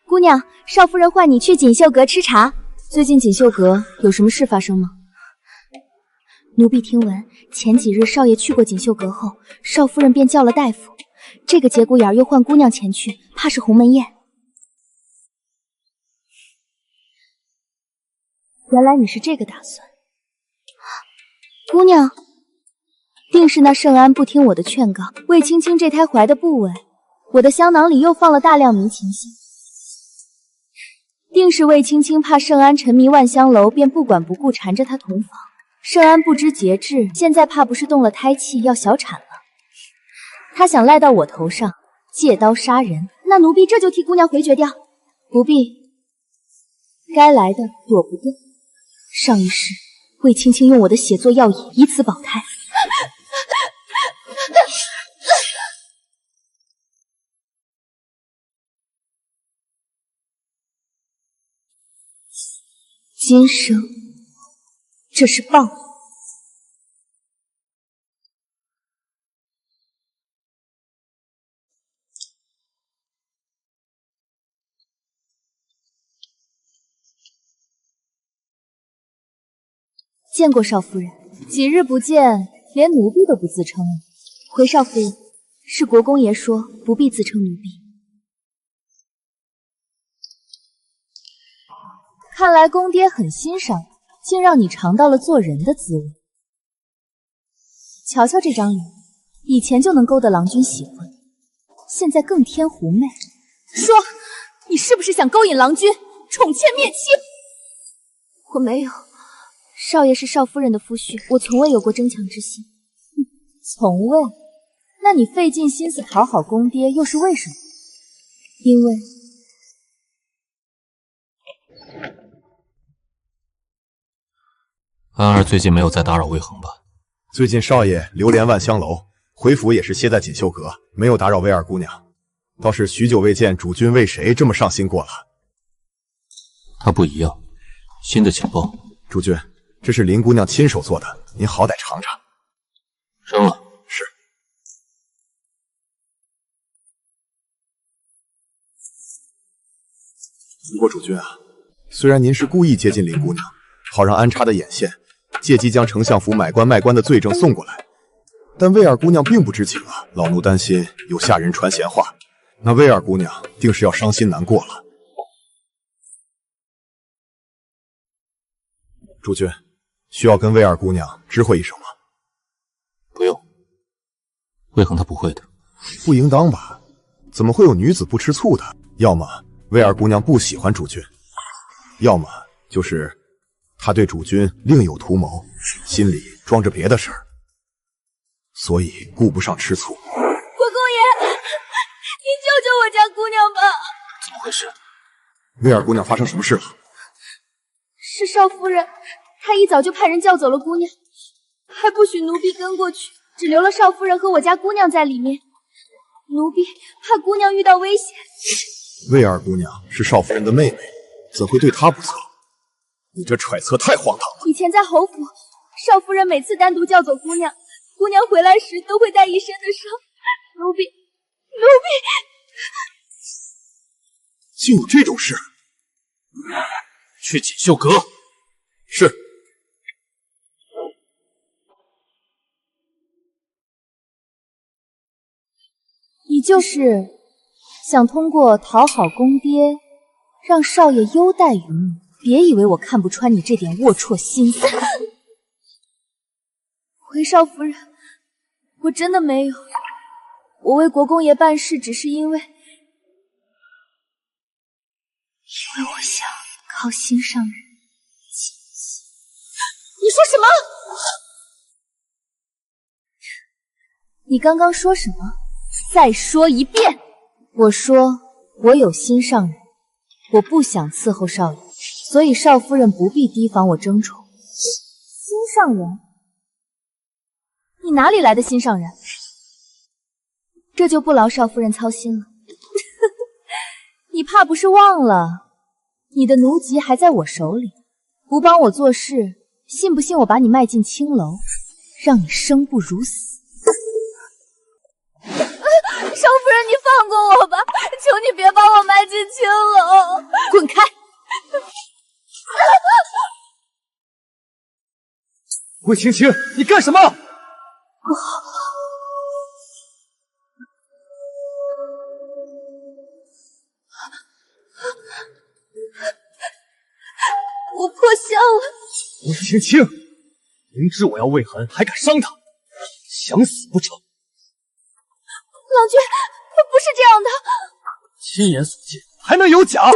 姑娘，少夫人唤你去锦绣阁吃茶。最近锦绣阁有什么事发生吗？奴婢听闻，前几日少爷去过锦绣阁后，少夫人便叫了大夫。这个节骨眼又唤姑娘前去，怕是鸿门宴。原来你是这个打算，姑娘，定是那盛安不听我的劝告，魏青青这胎怀的不稳，我的香囊里又放了大量迷情香。定是魏青青怕盛安沉迷万香楼，便不管不顾缠着他同房。盛安不知节制，现在怕不是动了胎气要小产了。他想赖到我头上，借刀杀人，那奴婢这就替姑娘回绝掉。不必，该来的躲不掉。上一世，魏青青用我的血做药引，以此保胎。今生，这是报应。见过少夫人，几日不见，连奴婢都不自称了。回少夫人，是国公爷说不必自称奴婢。看来公爹很欣赏你，竟让你尝到了做人的滋味。瞧瞧这张脸，以前就能勾得郎君喜欢，现在更添狐媚。说，你是不是想勾引郎君，宠妾灭妻？我没有，少爷是少夫人的夫婿，我从未有过争强之心。从未？那你费尽心思讨好公爹，又是为什么？因为安儿最近没有再打扰魏恒吧？最近少爷流连万香楼，回府也是歇在锦绣阁，没有打扰魏二姑娘。倒是许久未见主君为谁这么上心过了。他不一样，新的情报。主君，这是林姑娘亲手做的，您好歹尝尝。升了。是。不过主君啊，虽然您是故意接近林姑娘，好让安插的眼线，借机将丞相府买官卖官的罪证送过来，但魏二姑娘并不知情啊。老奴担心有下人传闲话，那魏二姑娘定是要伤心难过了。主君，需要跟魏二姑娘知会一声吗？不用，魏恒他不会的。不应当吧？怎么会有女子不吃醋的？要么魏二姑娘不喜欢主君，要么就是她对主君另有图谋，心里装着别的事儿，所以顾不上吃醋。国公爷，您救救我家姑娘吧！怎么回事？魏二姑娘发生什么事了？是少夫人，她一早就派人叫走了姑娘，还不许奴婢跟过去，只留了少夫人和我家姑娘在里面。奴婢怕姑娘遇到危险。魏二姑娘是少夫人的妹妹，怎会对她不测？你这揣测太荒唐了。以前在侯府，少夫人每次单独叫走姑娘，姑娘回来时都会带一身的伤。奴婢，竟有这种事！去锦绣阁。是。你就是想通过讨好公爹，让少爷优待于你。别以为我看不穿你这点龌龊心思。回少夫人，我真的没有，我为国公爷办事只是因为我想靠心上人。你说什么？你刚刚说什么？再说一遍，我说我有心上人，我不想伺候少爷，所以少夫人不必提防我争宠。心上人？你哪里来的心上人？这就不劳少夫人操心了。你怕不是忘了，你的奴籍还在我手里，不帮我做事，信不信我把你卖进青楼，让你生不如死？少夫人，你放过我吧，求你别把我卖进青楼！滚开！魏青青，你干什么？不好了！我破相了！魏青青，明知我要魏恒，还敢伤他，想死不成？郎君，不是这样的。亲眼所见，还能有假？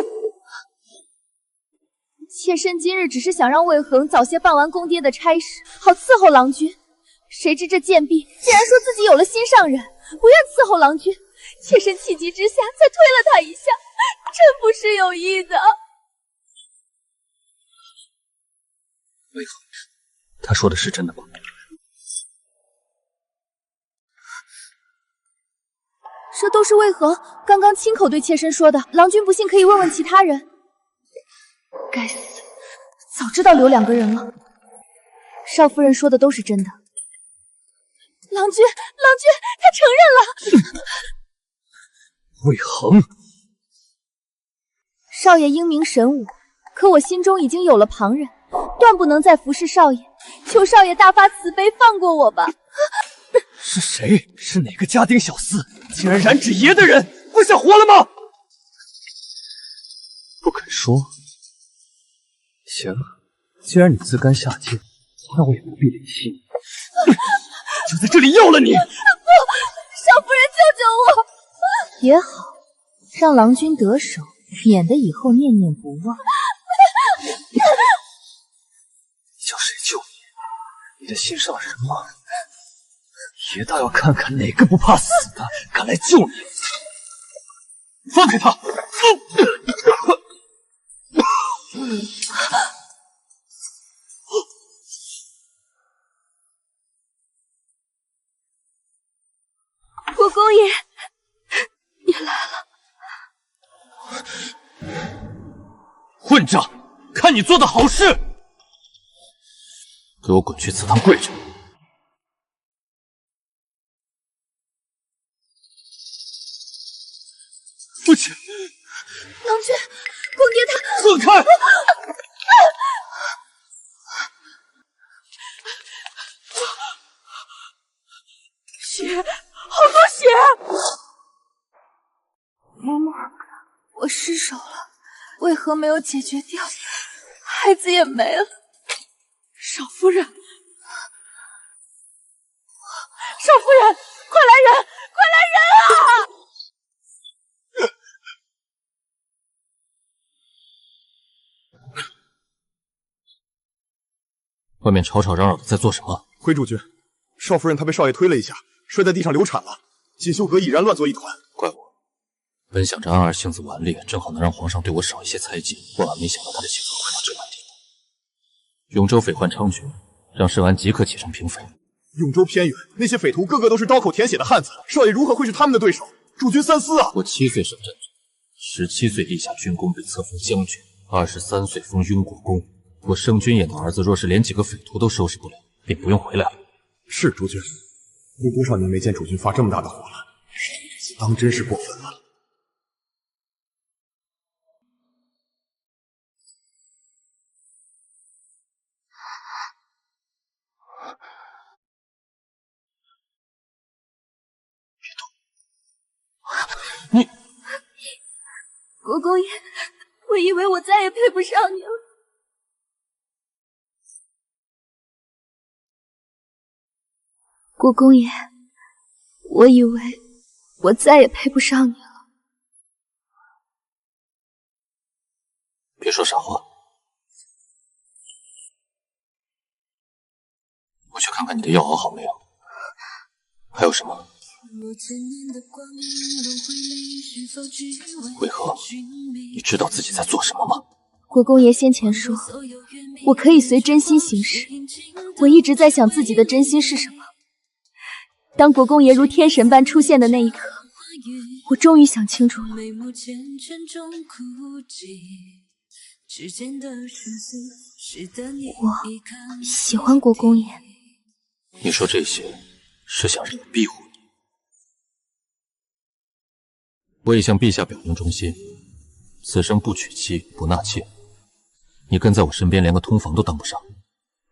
妾身今日只是想让魏恒早些办完公爹的差事，好伺候郎君。谁知这贱婢竟然说自己有了心上人，不愿伺候郎君。妾身气急之下，才推了他一下，真不是有意的。魏恒，他说的是真的吗？这都是魏恒刚刚亲口对妾身说的，郎君不信可以问问其他人。该死，早知道留2个人了。少夫人说的都是真的。郎君，他承认了。魏恒，少爷英明神武，可我心中已经有了旁人，断不能再服侍少爷，求少爷大发慈悲，放过我吧。是谁？是哪个家丁小厮，竟然染指爷的人？不想活了吗？不肯说。行，既然你自甘下贱，那我也不必怜惜你，就在这里要了你。不，少夫人救救我！也好，让郎君得手，免得以后念念不忘。叫谁救你？你的心上人吗？爷倒要看看哪个不怕死的敢来救你！放开他！国公爷，你来了！混账！看你做的好事！给我滚去祠堂跪着！父亲，郎君，公爹他……放开！血，好多血！嬷嬷，我失手了，为何没有解决掉？孩子也没了。少夫人，少夫人，快来人，快来人啊！外面吵吵嚷嚷的在做什么？回主君，少夫人她被少爷推了一下，摔在地上流产了。锦绣阁已然乱作一团。怪我，本想着安儿性子顽劣，正好能让皇上对我少一些猜忌，万万没想到他的性格会到这般地步。永州匪患猖獗，让申安即刻启程平匪。永州偏远，那些匪徒个个都是刀口舔血的汉子，少爷如何会是他们的对手？主君三思啊！我7岁上战场，17岁立下军功，被册封将军，23岁封雍国公。我圣君爷的儿子若是连几个匪徒都收拾不了，便不用回来了。是主君，有多少年没见主君发这么大的火了？当真是过分了。你，国公爷，我以为我再也配不上你了。国公爷，我以为我再也配不上你了。别说傻话，我去看看你的药熬好没有。还有什么？为何？你知道自己在做什么吗？国公爷先前说，我可以随真心行事。我一直在想自己的真心是什么。当国公爷如天神般出现的那一刻，我终于想清楚了。我喜欢国公爷。你说这些是想让我庇护你？我已向陛下表明忠心，此生不娶妻不纳妾。你跟在我身边，连个通房都当不上。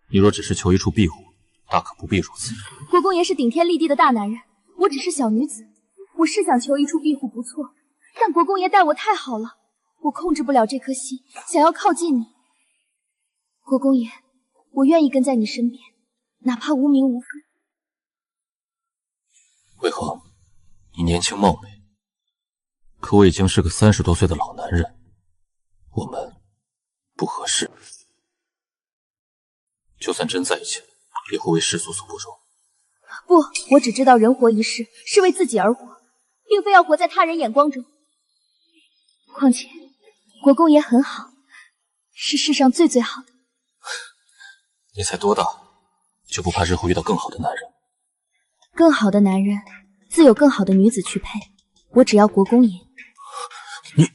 你若只是求一处庇护，大可不必如此。国公爷是顶天立地的大男人，我只是小女子。我是想求一处庇护，不错，但国公爷待我太好了，我控制不了这颗心，想要靠近你。国公爷，我愿意跟在你身边，哪怕无名无分。为何？你年轻貌美，可我已经是个30多岁的老男人，我们不合适。就算真在一起了，也会为世俗所不容。不，我只知道人活一世是为自己而活，并非要活在他人眼光中。况且，国公爷很好，是世上最最好的。你才多大，就不怕日后遇到更好的男人？更好的男人，自有更好的女子去配。我只要国公爷。你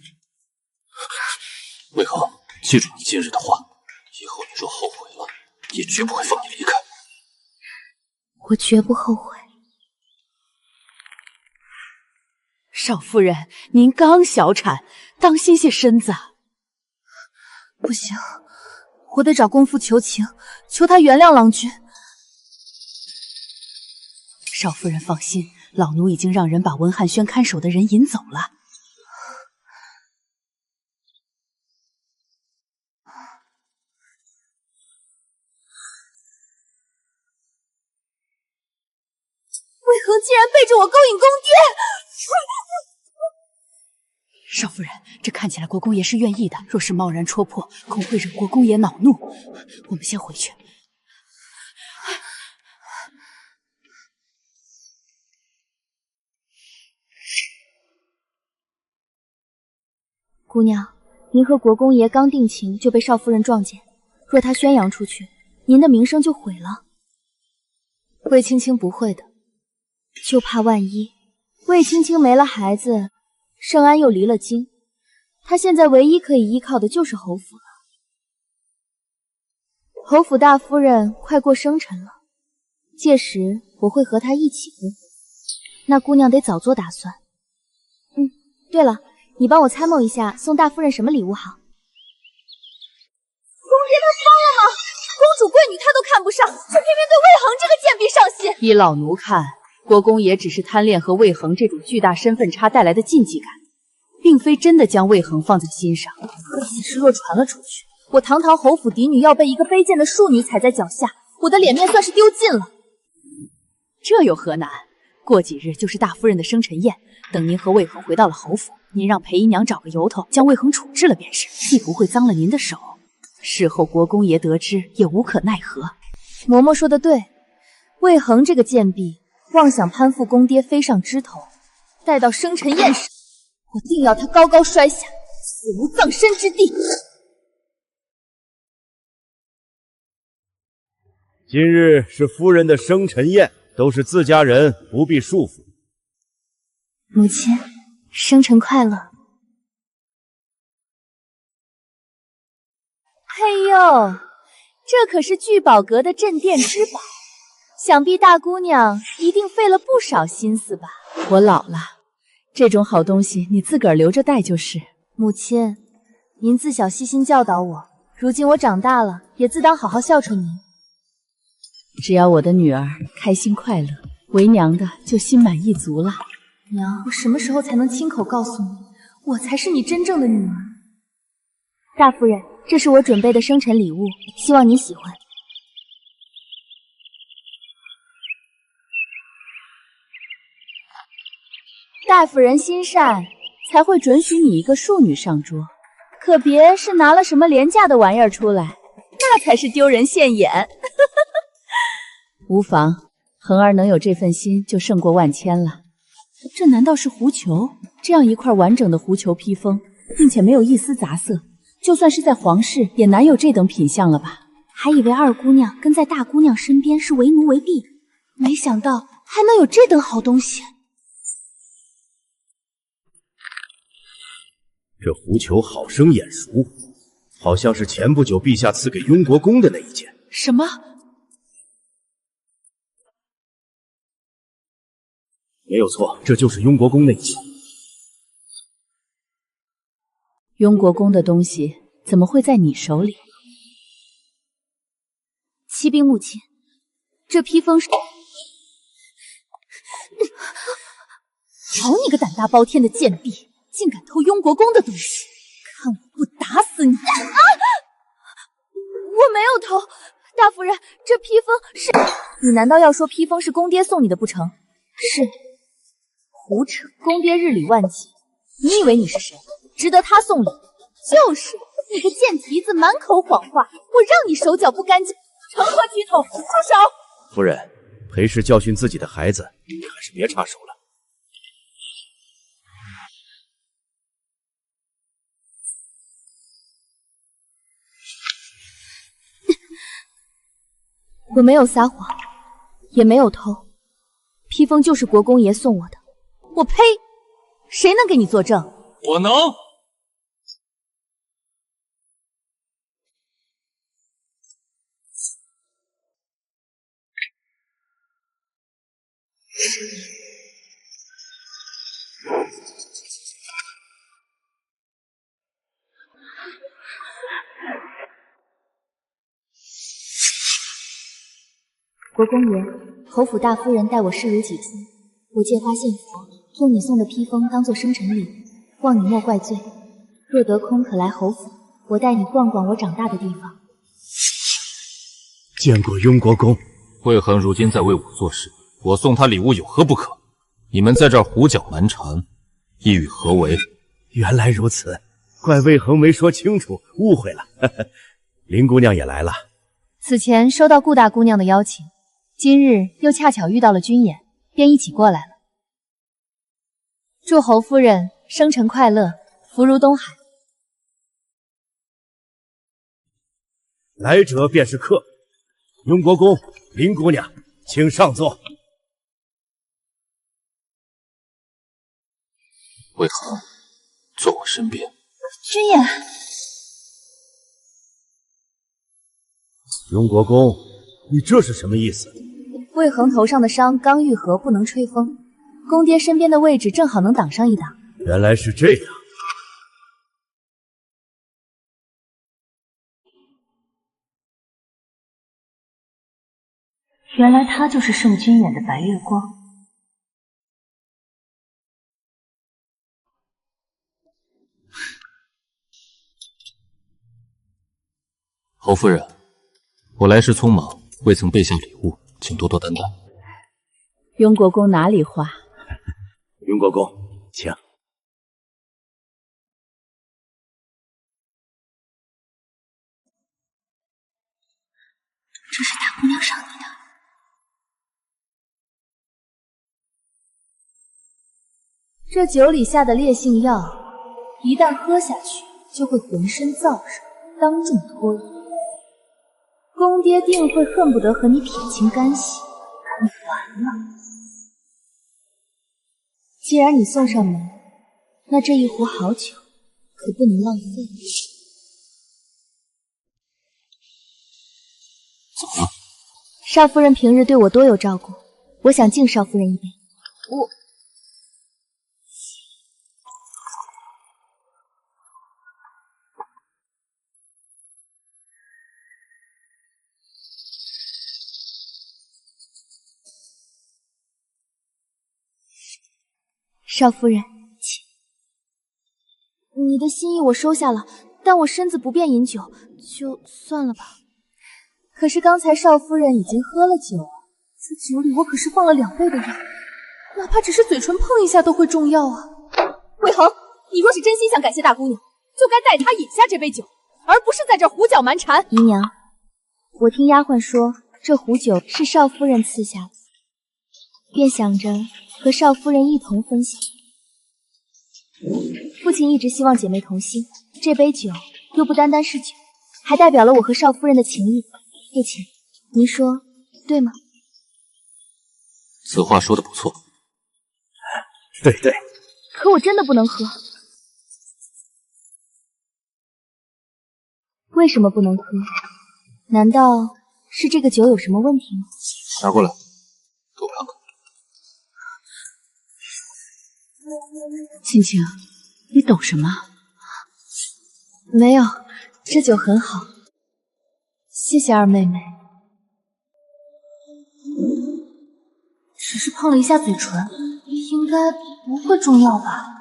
为何？记住你今日的话，以后你若后悔了，也绝不会放你离开。我绝不后悔。少夫人，您刚小产，当心些身子。不行，我得找公夫求情，求他原谅郎君。少夫人放心，老奴已经让人把文汉轩看守的人引走了。魏恒竟然背着我勾引宫爹！少夫人，这看起来国公爷是愿意的，若是贸然戳破，恐会惹国公爷恼怒。我们先回去。姑娘，您和国公爷刚定情就被少夫人撞见，若他宣扬出去，您的名声就毁了。魏青青不会的，就怕万一。魏青青没了孩子，盛安又离了京，她现在唯一可以依靠的就是侯府了。侯府大夫人快过生辰了，届时我会和她一起过，那姑娘得早做打算。对了，你帮我参谋一下，送大夫人什么礼物好？公爹他疯了吗？公主贵女他都看不上，却偏偏对魏恒这个贱婢上心。依老奴看，国公爷只是贪恋和魏恒这种巨大身份差带来的禁忌感，并非真的将魏恒放在心上。可此事若传了出去，我堂堂侯府嫡女要被一个卑贱的庶女踩在脚下，我的脸面算是丢尽了。这有何难？过几日就是大夫人的生辰宴，等您和魏恒回到了侯府，您让裴姨娘找个由头将魏恒处置了便是，既不会脏了您的手，事后国公爷得知也无可奈何。嬷嬷说的对，魏恒这个贱婢妄想攀附公爹飞上枝头，待到生辰宴时，我定要他高高摔下，死无葬身之地。今日是夫人的生辰宴，都是自家人，不必束缚。母亲，生辰快乐！嘿呦，这可是聚宝阁的镇店之宝，想必大姑娘一定费了不少心思吧？我老了，这种好东西你自个儿留着带就是。母亲，您自小悉心教导我，如今我长大了，也自当好好孝顺您。只要我的女儿开心快乐，为娘的就心满意足了。娘，我什么时候才能亲口告诉你，我才是你真正的女儿？大夫人，这是我准备的生辰礼物，希望你喜欢。大夫人心善，才会准许你一个庶女上桌，可别是拿了什么廉价的玩意儿出来，那才是丢人现眼。无妨，恒儿能有这份心就胜过万千了。这难道是狐裘？这样一块完整的狐裘披风，并且没有一丝杂色，就算是在皇室也难有这等品相了吧？还以为二姑娘跟在大姑娘身边是为奴为婢，没想到还能有这等好东西。这狐裘好生眼熟，好像是前不久陛下赐给雍国公的那一件。什么？没有错，这就是雍国公那一件。雍国公的东西怎么会在你手里？启禀母亲，这披风是……好你个胆大包天的贱婢，竟敢偷雍国公的东西！看我不打死你！我没有偷，大夫人，这披风是……你难道要说披风是公爹送你的不成？是。胡扯！公爹日理万机，你以为你是谁，值得他送礼？就是你个贱蹄子，满口谎话！我让你手脚不干净，成何体统？住手！夫人，裴氏教训自己的孩子，你还是别插手了。我没有撒谎，也没有偷，披风就是国公爷送我的。我呸！谁能给你作证？我能。国公爷，侯府大夫人待我视如己出，我借花献佛，用你送的披风当做生辰礼，望你莫怪罪。若得空可来侯府，我带你逛逛我长大的地方。见过雍国公。魏恒如今在为我做事，我送他礼物有何不可？你们在这儿胡搅蛮缠，意欲何为？原来如此，怪魏恒没说清楚，误会了。林姑娘也来了。此前收到顾大姑娘的邀请，今日又恰巧遇到了君言，便一起过来了。祝侯夫人生辰快乐，福如东海。来者便是客，雍国公、林姑娘，请上座。魏恒，坐我身边。君言，雍国公，你这是什么意思？魏恒头上的伤刚愈合，不能吹风。公爹身边的位置正好能挡上一挡。原来是这样。原来他就是圣君演的白月光。侯夫人，我来时匆忙，未曾备下礼物，请多多担待。雍国公哪里话？雍国公，请。这是大姑娘赏你的。这酒里下的烈性药，一旦喝下去，就会浑身燥热，当众脱衣。公爹定会恨不得和你撇清干系，你完了。既然你送上门，那这一壶好酒可不能浪费。怎么了？少夫人平日对我多有照顾，我想敬少夫人一杯。少夫人，请。你的心意我收下了，但我身子不便饮酒，就算了吧。可是刚才少夫人已经喝了酒，这酒里我可是放了2倍的药，哪怕只是嘴唇碰一下都会中药啊！魏恒，你若是真心想感谢大姑娘，就该带她饮下这杯酒，而不是在这胡搅蛮缠。姨娘，我听丫鬟说，这壶酒是少夫人赐下的，便想着和少夫人一同分享。父亲一直希望姐妹同心，这杯酒又不单单是酒，还代表了我和少夫人的情谊。父亲，您说对吗？此话说的不错。对。可我真的不能喝。为什么不能喝？难道是这个酒有什么问题吗？拿过来，给我看看。青青，你懂什么？没有，这酒很好，谢谢二妹妹。只是碰了一下嘴唇，应该不会中药吧？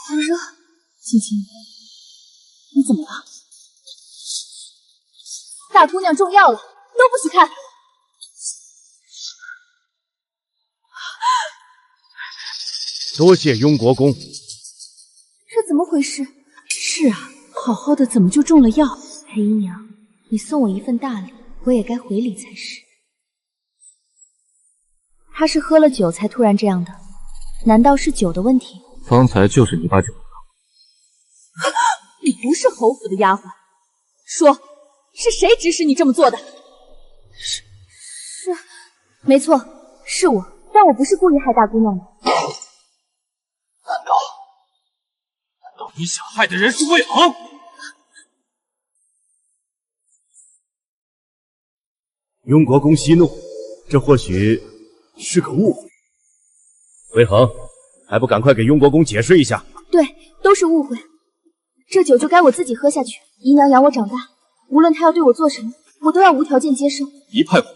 好热，青青，你怎么了？大姑娘中药了，都不许看！多谢雍国公。这怎么回事？是啊，好好的怎么就中了药？裴姨娘，你送我一份大礼，我也该回礼才是。他是喝了酒才突然这样的，难道是酒的问题？方才就是你把酒。你不是侯府的丫鬟，说是谁指使你这么做的？是，没错，是我，但我不是故意害大姑娘的。难道你想害的人是魏恒？雍国公息怒，这或许是个误会。魏恒，还不赶快给雍国公解释一下？对，都是误会。这酒就该我自己喝下去。姨娘养我长大，无论她要对我做什么，我都要无条件接受。一派胡话！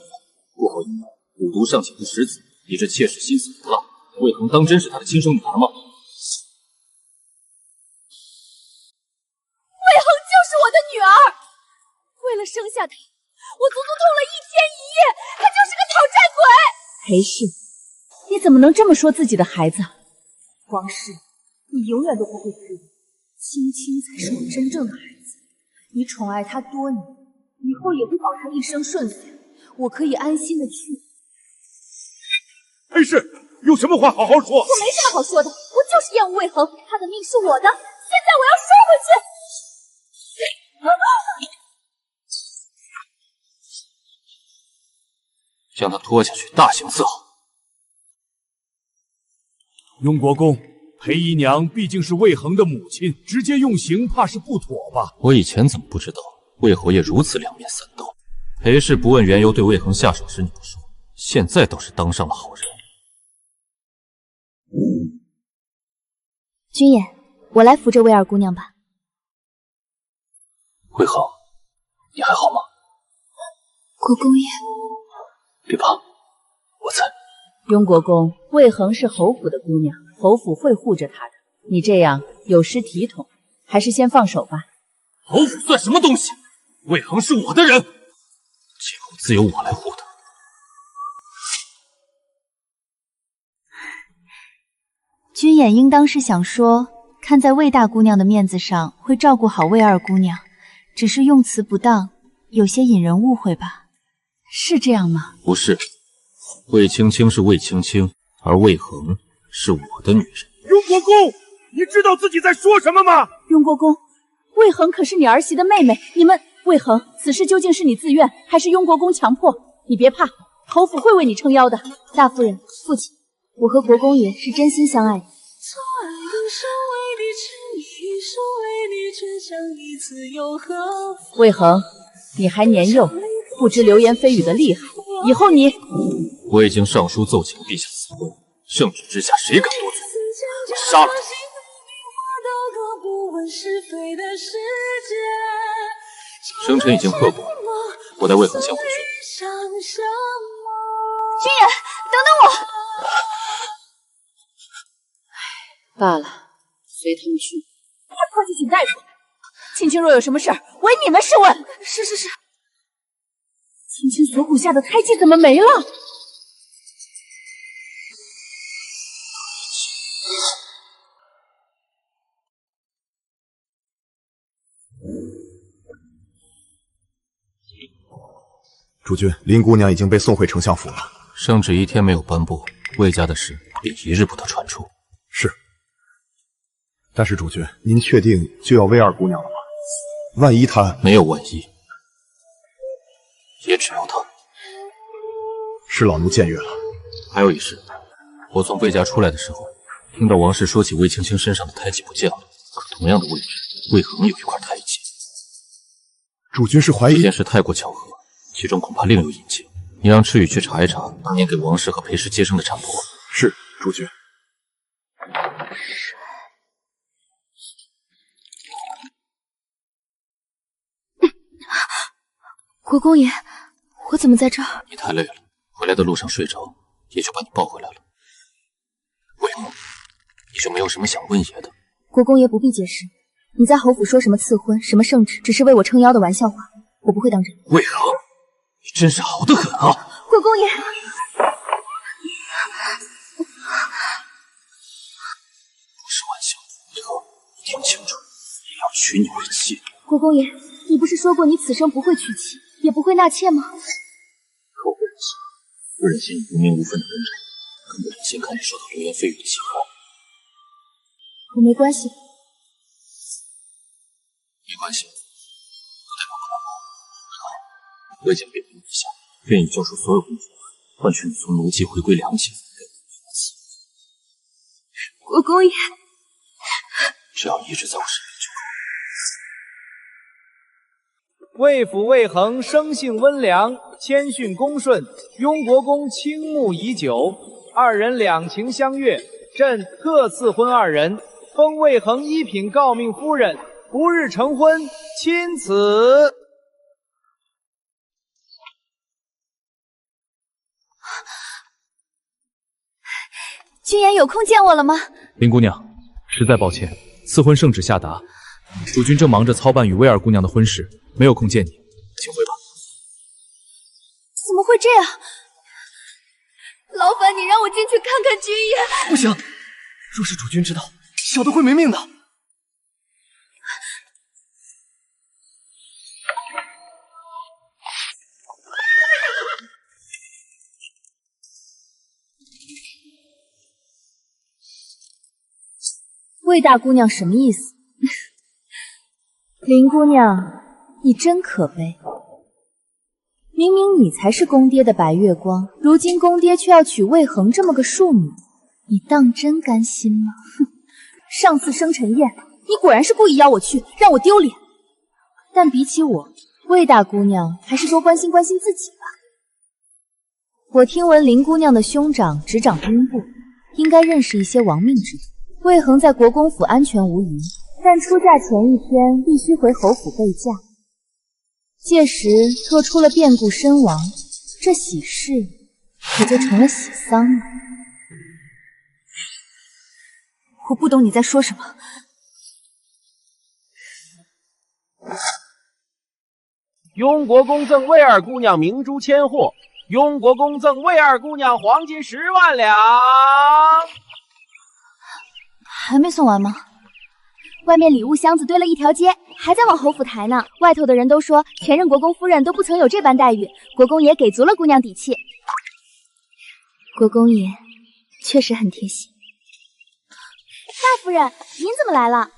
过后一闹，蛊毒尚且不识子，你这妾室心思毒辣，魏恒当真是他的亲生女儿吗？魏恒就是我的女儿，为了生下她，我足足痛了1天1夜，她就是个讨债鬼。裴氏，你怎么能这么说自己的孩子？王氏，你永远都不会知道，青青才是我真正的孩子。你宠爱她多年，以后也会保她一生顺遂，我可以安心的去。裴氏，有什么话好好说。我没什么好说的，我就是厌恶魏恒，他的命是我的，现在我要收回去。将他拖下去，大刑伺候。雍国公，裴姨娘毕竟是魏恒的母亲，直接用刑怕是不妥吧？我以前怎么不知道魏侯爷如此两面三刀？裴氏不问缘由对魏恒下手时你不说，现在倒是当上了好人。君言，我来扶着魏二姑娘吧。魏恒，你还好吗？国公爷，别怕，我在。雍国公，魏恒是侯府的姑娘，侯府会护着她的。你这样有失体统，还是先放手吧。侯府算什么东西？魏恒是我的人，今后自有我来护他。君衍应当是想说，看在魏大姑娘的面子上，会照顾好魏二姑娘，只是用词不当，有些引人误会吧？是这样吗？不是，魏青青是魏青青，而魏恒是我的女人。雍国公，你知道自己在说什么吗？雍国公，魏恒可是你儿媳的妹妹，你们魏恒，此事究竟是你自愿，还是雍国公强迫？你别怕，侯府会为你撑腰的。大夫人，父亲，我和国公爷是真心相爱的。魏恒，你还年幼，不知流言蜚语的厉害，以后你……我已经上书奏请陛下赐婚，圣旨之下谁敢多嘴？我杀了他！生辰已经贺过，我带魏恒先回去。君言，等等我！罢了，随他们去。快去请大夫！青青若有什么事儿，唯你们是问。是。青青锁骨下的胎记怎么没了？主君，林姑娘已经被送回丞相府了。圣旨一天没有颁布，魏家的事便一日不得传出。是。但是主君，您确定就要魏二姑娘了吗？万一她……没有万一，也只有她。是老奴僭越了。还有一事，我从魏家出来的时候，听到王氏说起魏青青身上的胎记不见了，可同样的位置，魏恒有一块胎记。主君是怀疑这件事太过巧合，其中恐怕另有隐情。你让赤羽去查一查当年给王氏和裴氏接生的产婆。是，主君。国公爷，我怎么在这儿？你太累了，回来的路上睡着，也就把你抱回来了。魏恒，你就没有什么想问爷的？国公爷不必解释，你在侯府说什么赐婚，什么圣旨，只是为我撑腰的玩笑话，我不会当真。魏恒，你真是好得很啊！国公爷，不是玩笑，魏恒，你听清楚，也要娶你为妻。国公爷，你不是说过你此生不会娶妻，也不会纳妾吗？可我不忍心，不忍心你无名无分的跟着，更不忍心看你受到流言蜚语的侵害。我没关系，没关系，不代表不能好。魏家变名以下，愿意交出所有公主，换取你从奴籍回归良籍。国公爷，只要你一直在我身边就够。魏府魏恒生性温良，谦逊恭顺，雍国公倾慕已久，二人两情相悦，朕特赐婚二人，封魏恒一品诰命夫人，不日成婚，钦此。君言有空见我了吗？林姑娘，实在抱歉，赐婚圣旨下达，主君正忙着操办与魏二姑娘的婚事，没有空见你，请回吧。怎么会这样？劳烦你让我进去看看君言。不行，若是主君知道，小的会没命的。魏大姑娘什么意思？林姑娘，你真可悲。明明你才是公爹的白月光，如今公爹却要娶魏恒这么个庶女，你当真甘心吗？哼！上次生辰宴，你果然是故意邀我去，让我丢脸。但比起我，魏大姑娘还是多关心关心自己吧。我听闻林姑娘的兄长执掌兵部，应该认识一些亡命之徒。魏恒在国公府安全无虞，但出嫁前一天必须回侯府备嫁。届时若出了变故身亡，这喜事可就成了喜丧了。我不懂你在说什么。雍国公赠魏二姑娘明珠千货，雍国公赠魏二姑娘黄金10万两。还没送完吗？外面礼物箱子堆了一条街，还在往侯府抬呢。外头的人都说，前任国公夫人都不曾有这般待遇，国公爷给足了姑娘底气。国公爷确实很贴心。大夫人，您怎么来了？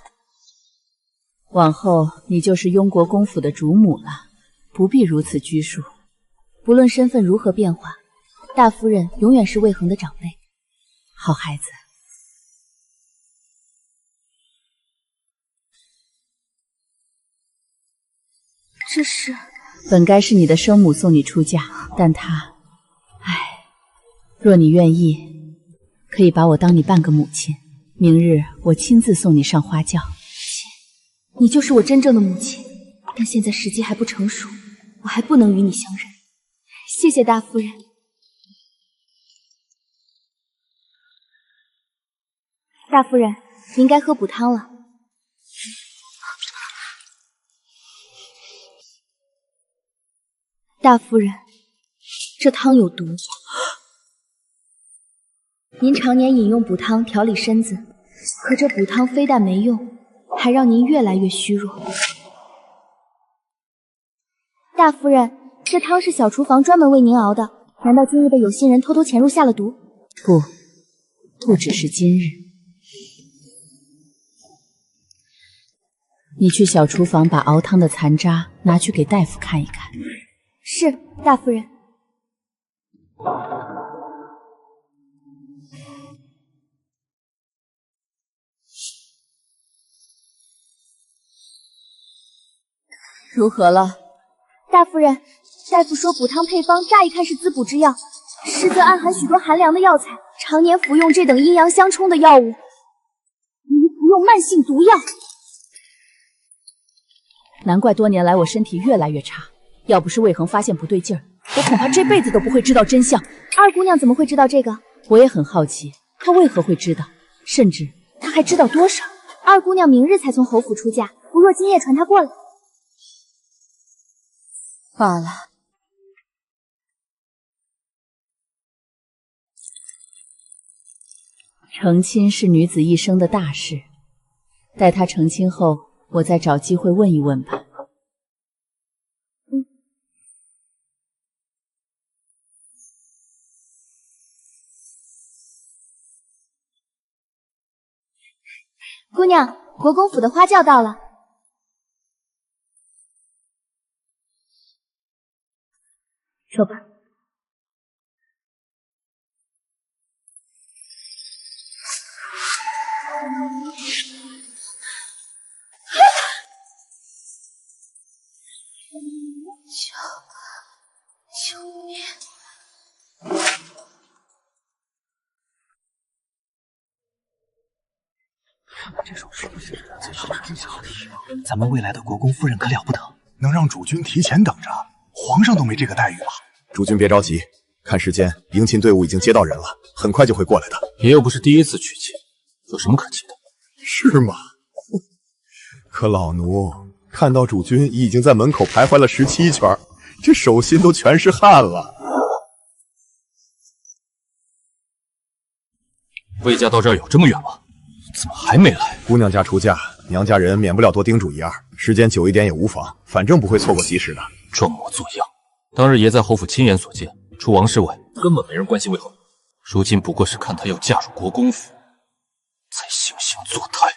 往后你就是雍国公府的主母了，不必如此拘束。不论身份如何变化，大夫人永远是魏恒的长辈。好孩子。这是本该是你的生母送你出嫁，但她，若你愿意，可以把我当你半个母亲。明日我亲自送你上花轿。你就是我真正的母亲，但现在时机还不成熟，我还不能与你相认。谢谢大夫人。大夫人，您该喝补汤了。大夫人，这汤有毒。您常年饮用补汤调理身子，可这补汤非但没用，还让您越来越虚弱。大夫人，这汤是小厨房专门为您熬的，难道今日被有心人偷偷潜入下了毒？不只是今日。你去小厨房把熬汤的残渣拿去给大夫看一看。是，大夫人。如何了？大夫人，大夫说补汤配方乍一看是滋补之药，实则暗含许多寒凉的药材。常年服用这等阴阳相冲的药物，如服用慢性毒药。难怪多年来我身体越来越差，要不是魏恒发现不对劲儿，我恐怕这辈子都不会知道真相。二姑娘怎么会知道这个？我也很好奇，她为何会知道，甚至她还知道多少。二姑娘明日才从侯府出嫁，不若今夜传她过来。罢了。成亲是女子一生的大事，待她成亲后，我再找机会问一问吧。姑娘，国公府的花轿到了。说吧。救命！这首诗写的最好是最好的希望。咱们未来的国公夫人可了不得，能让主君提前等着，皇上都没这个待遇吧？主君别着急，看时间，迎亲队伍已经接到人了，很快就会过来的。爷又不是第一次娶亲，有什么可急的？是吗？可老奴看到主君已经在门口徘徊了17圈，这手心都全是汗了。魏家到这儿有这么远吗？怎么还没来？姑娘家出嫁，娘家人免不了多叮嘱一二，时间久一点也无妨，反正不会错过吉时的。装模作样！当日爷在侯府亲眼所见，除王氏外，根本没人关心魏恒。如今不过是看她要嫁入国公府，才惺惺作态。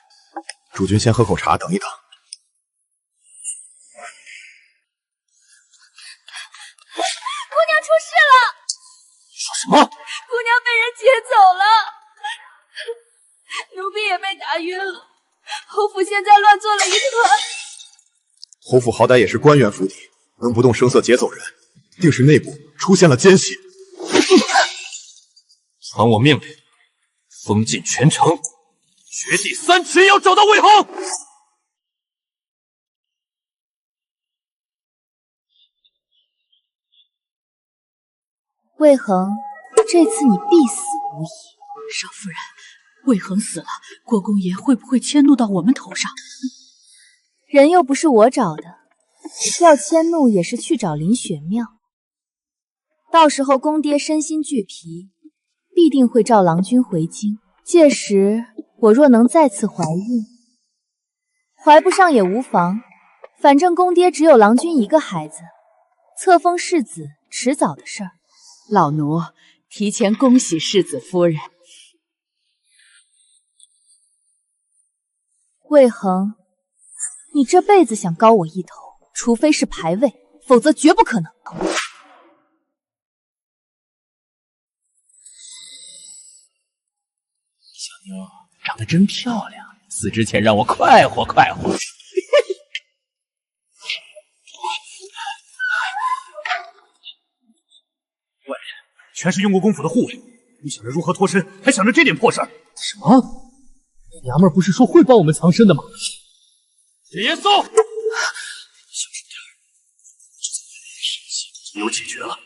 主君先喝口茶，等一等。姑娘出事了！你说什么？姑娘被人劫走了，奴婢也被打晕了。侯府现在乱作了一团。侯府好歹也是官员府邸，能不动声色劫走人，定是内部出现了奸细。传我命令，封禁全城，掘地3尺也要找到魏恒。魏恒，这次你必死无疑。少夫人，魏恒死了，国公爷会不会迁怒到我们头上？人又不是我找的，要迁怒也是去找林雪妙。到时候公爹身心俱疲，必定会召郎君回京。届时我若能再次怀孕，怀不上也无妨，反正公爹只有郎君一个孩子，册封世子迟早的事儿。老奴提前恭喜世子夫人。魏恒，你这辈子想高我一头，除非是牌位，否则绝不可能。小妞长得真漂亮，死之前让我快活快活。外人全是雍国公府的护卫，不想着如何脱身，还想着这点破事儿。什么？娘们儿不是说会帮我们藏身的吗？铁爷搜！小声点，只有解决了，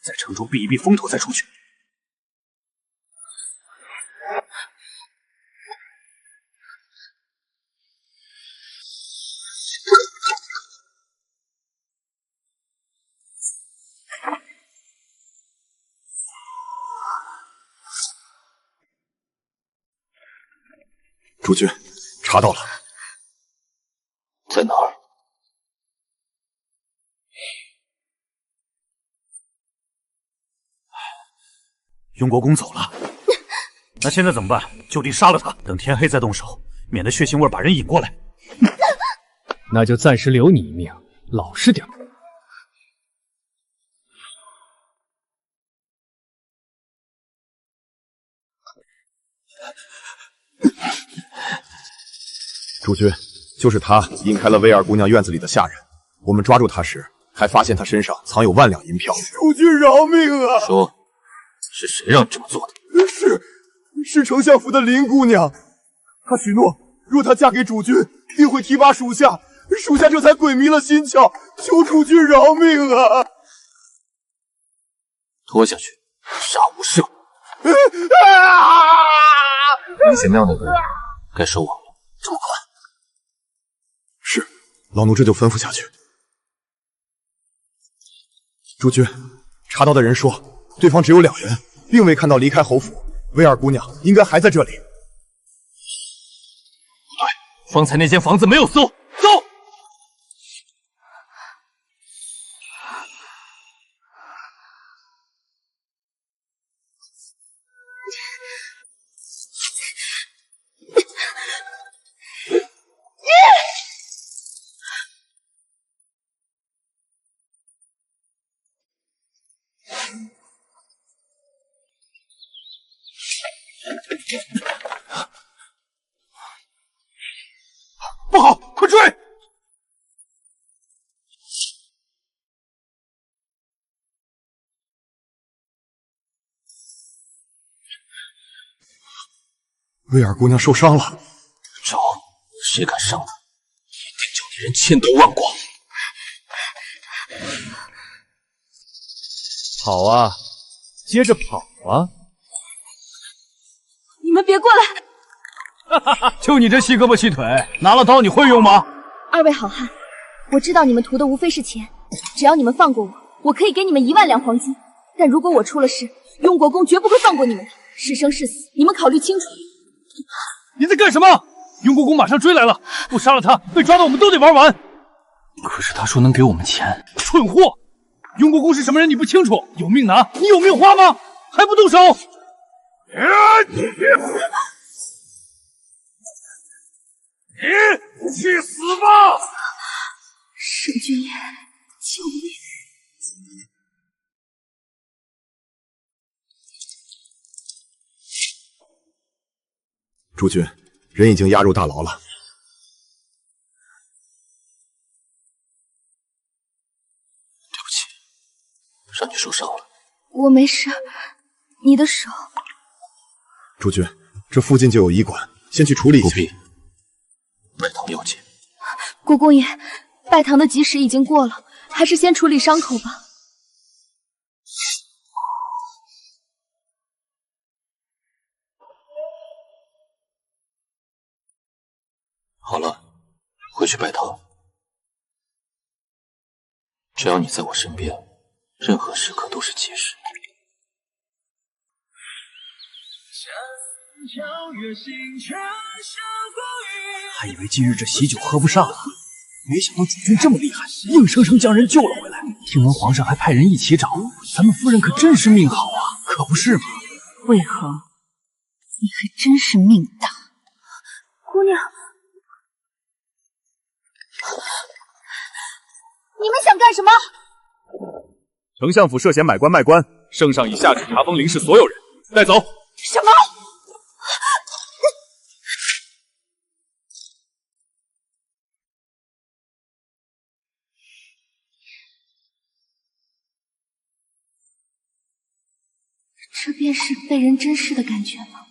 在城中避一避风头再出去。主君，查到了，在哪儿？雍国公走了。那现在怎么办？就地杀了他，等天黑再动手，免得血腥味把人引过来。那就暂时留你一命，老实点。主君，就是他引开了魏二姑娘院子里的下人。我们抓住他时，还发现他身上藏有万两银票。主君饶命啊！说，是谁让你这么做的？是丞相府的林姑娘。她许诺，若她嫁给主君，定会提拔属下。属下这才鬼迷了心窍，求主君饶命啊！拖下去，杀无赦。明显庙那个人该收网了，这么快？是，老奴这就吩咐下去。诸君，查到的人说，对方只有2人，并未看到离开侯府。魏二姑娘应该还在这里。不对，方才那间房子没有搜。走。不好，快追！魏二姑娘受伤了，找谁敢伤她，一定叫你人千刀万剐！跑啊，接着跑啊！你们别过来！就你这细胳膊细腿，拿了刀你会用吗？二位好汉，我知道你们图的无非是钱，只要你们放过我，我可以给你们1万两黄金。但如果我出了事，雍国公绝不会放过你们的，是生是死，你们考虑清楚。你在干什么？雍国公马上追来了，不杀了他，被抓到我们都得玩完。可是他说能给我们钱。蠢货！雍国公是什么人你不清楚？有命拿，你有命花吗？还不动手！你去死吧！圣君爷，救命！诸君，人已经押入大牢了。对不起，让你受伤了。我没事，你的手。诸君，这附近就有医馆，先去处理一下。不必，拜堂要紧。国公爷，拜堂的吉时已经过了，还是先处理伤口吧。好了，回去拜堂。只要你在我身边，任何时刻都是吉时。还以为今日这喜酒喝不上了，没想到主君这么厉害，硬生生将人救了回来。听闻皇上还派人一起找，咱们夫人可真是命好啊，可不是吗？魏恒，你还真是命大。姑娘，你们想干什么？丞相府涉嫌买官卖官，圣上已下旨查封林氏所有人，带走。什么？这便是被人珍视的感觉吗？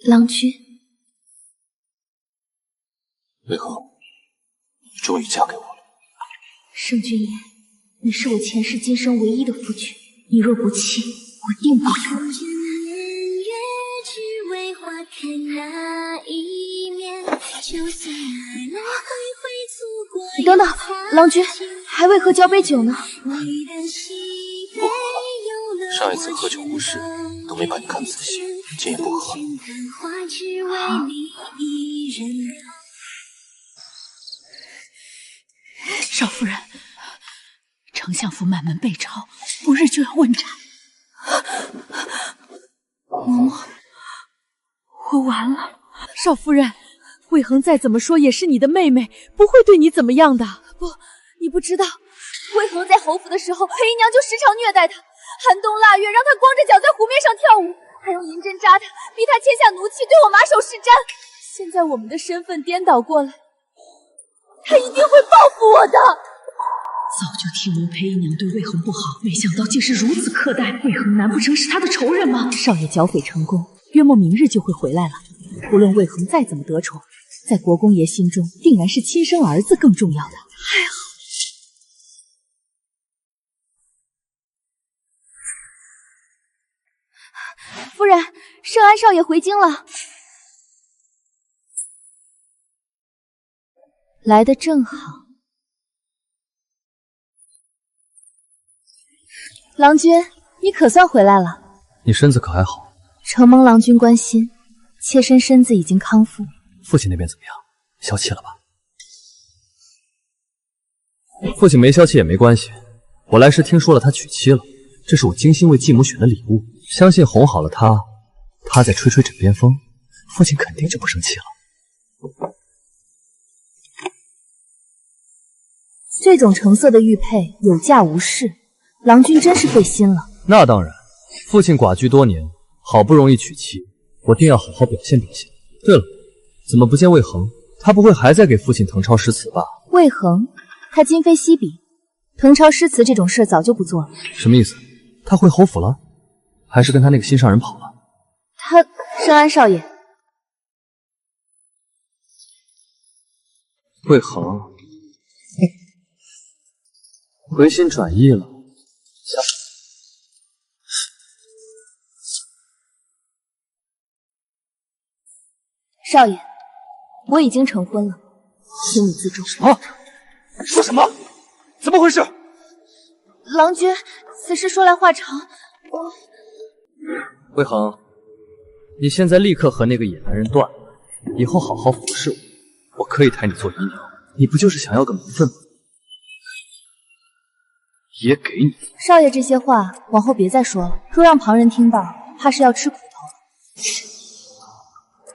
郎君，魏恒，你终于嫁给我了。圣君爷，你是我前世今生唯一的夫君，你若不弃，我定不由。你等等，郎君，还未喝交杯酒呢。不喝，杀上一次喝酒误事，都没把你看仔细，今夜不喝了。少夫人，丞相府满门被抄，不日就要问斩。嬷嬷，我完了。少夫人，魏恒再怎么说也是你的妹妹，不会对你怎么样的。不，你不知道，魏恒在侯府的时候，裴姨娘就时常虐待他，寒冬腊月让他光着脚在湖面上跳舞，还用银针扎他，逼他签下奴契，对我马首是瞻。现在我们的身份颠倒过来，他一定会报复我的。早就听闻裴姨娘对魏恒不好，没想到竟是如此苛待。魏恒难不成是他的仇人吗？少爷剿匪成功，约莫明日就会回来了。无论魏恒再怎么得宠，在国公爷心中定然是亲生儿子更重要的。还好。夫人，圣安少爷回京了，来得正好。郎君，你可算回来了。你身子可还好？承蒙郎君关心，妾身身子已经康复。父亲那边怎么样？消气了吧？父亲没消气也没关系，我来时听说了他娶妻了，这是我精心为继母选的礼物，相信哄好了他，他再吹吹枕边风，父亲肯定就不生气了。这种成色的玉佩有价无市，郎君真是费心了。那当然，父亲寡居多年，好不容易娶妻，我定要好好表现表现。对了，怎么不见魏恒？他不会还在给父亲誊抄诗词吧？魏恒，他今非昔比，誊抄诗词这种事早就不做了。什么意思？他回侯府了？还是跟他那个心上人跑了？他，圣安少爷，魏恒回心转意了。少爷，我已经成婚了，请你自重。什么？说什么？怎么回事？郎君，此事说来话长。魏恒，你现在立刻和那个野男人断了，以后好好服侍我，我可以抬你做姨娘。你不就是想要个名分吗？也给你。少爷这些话往后别再说了，若让旁人听到，怕是要吃苦头了。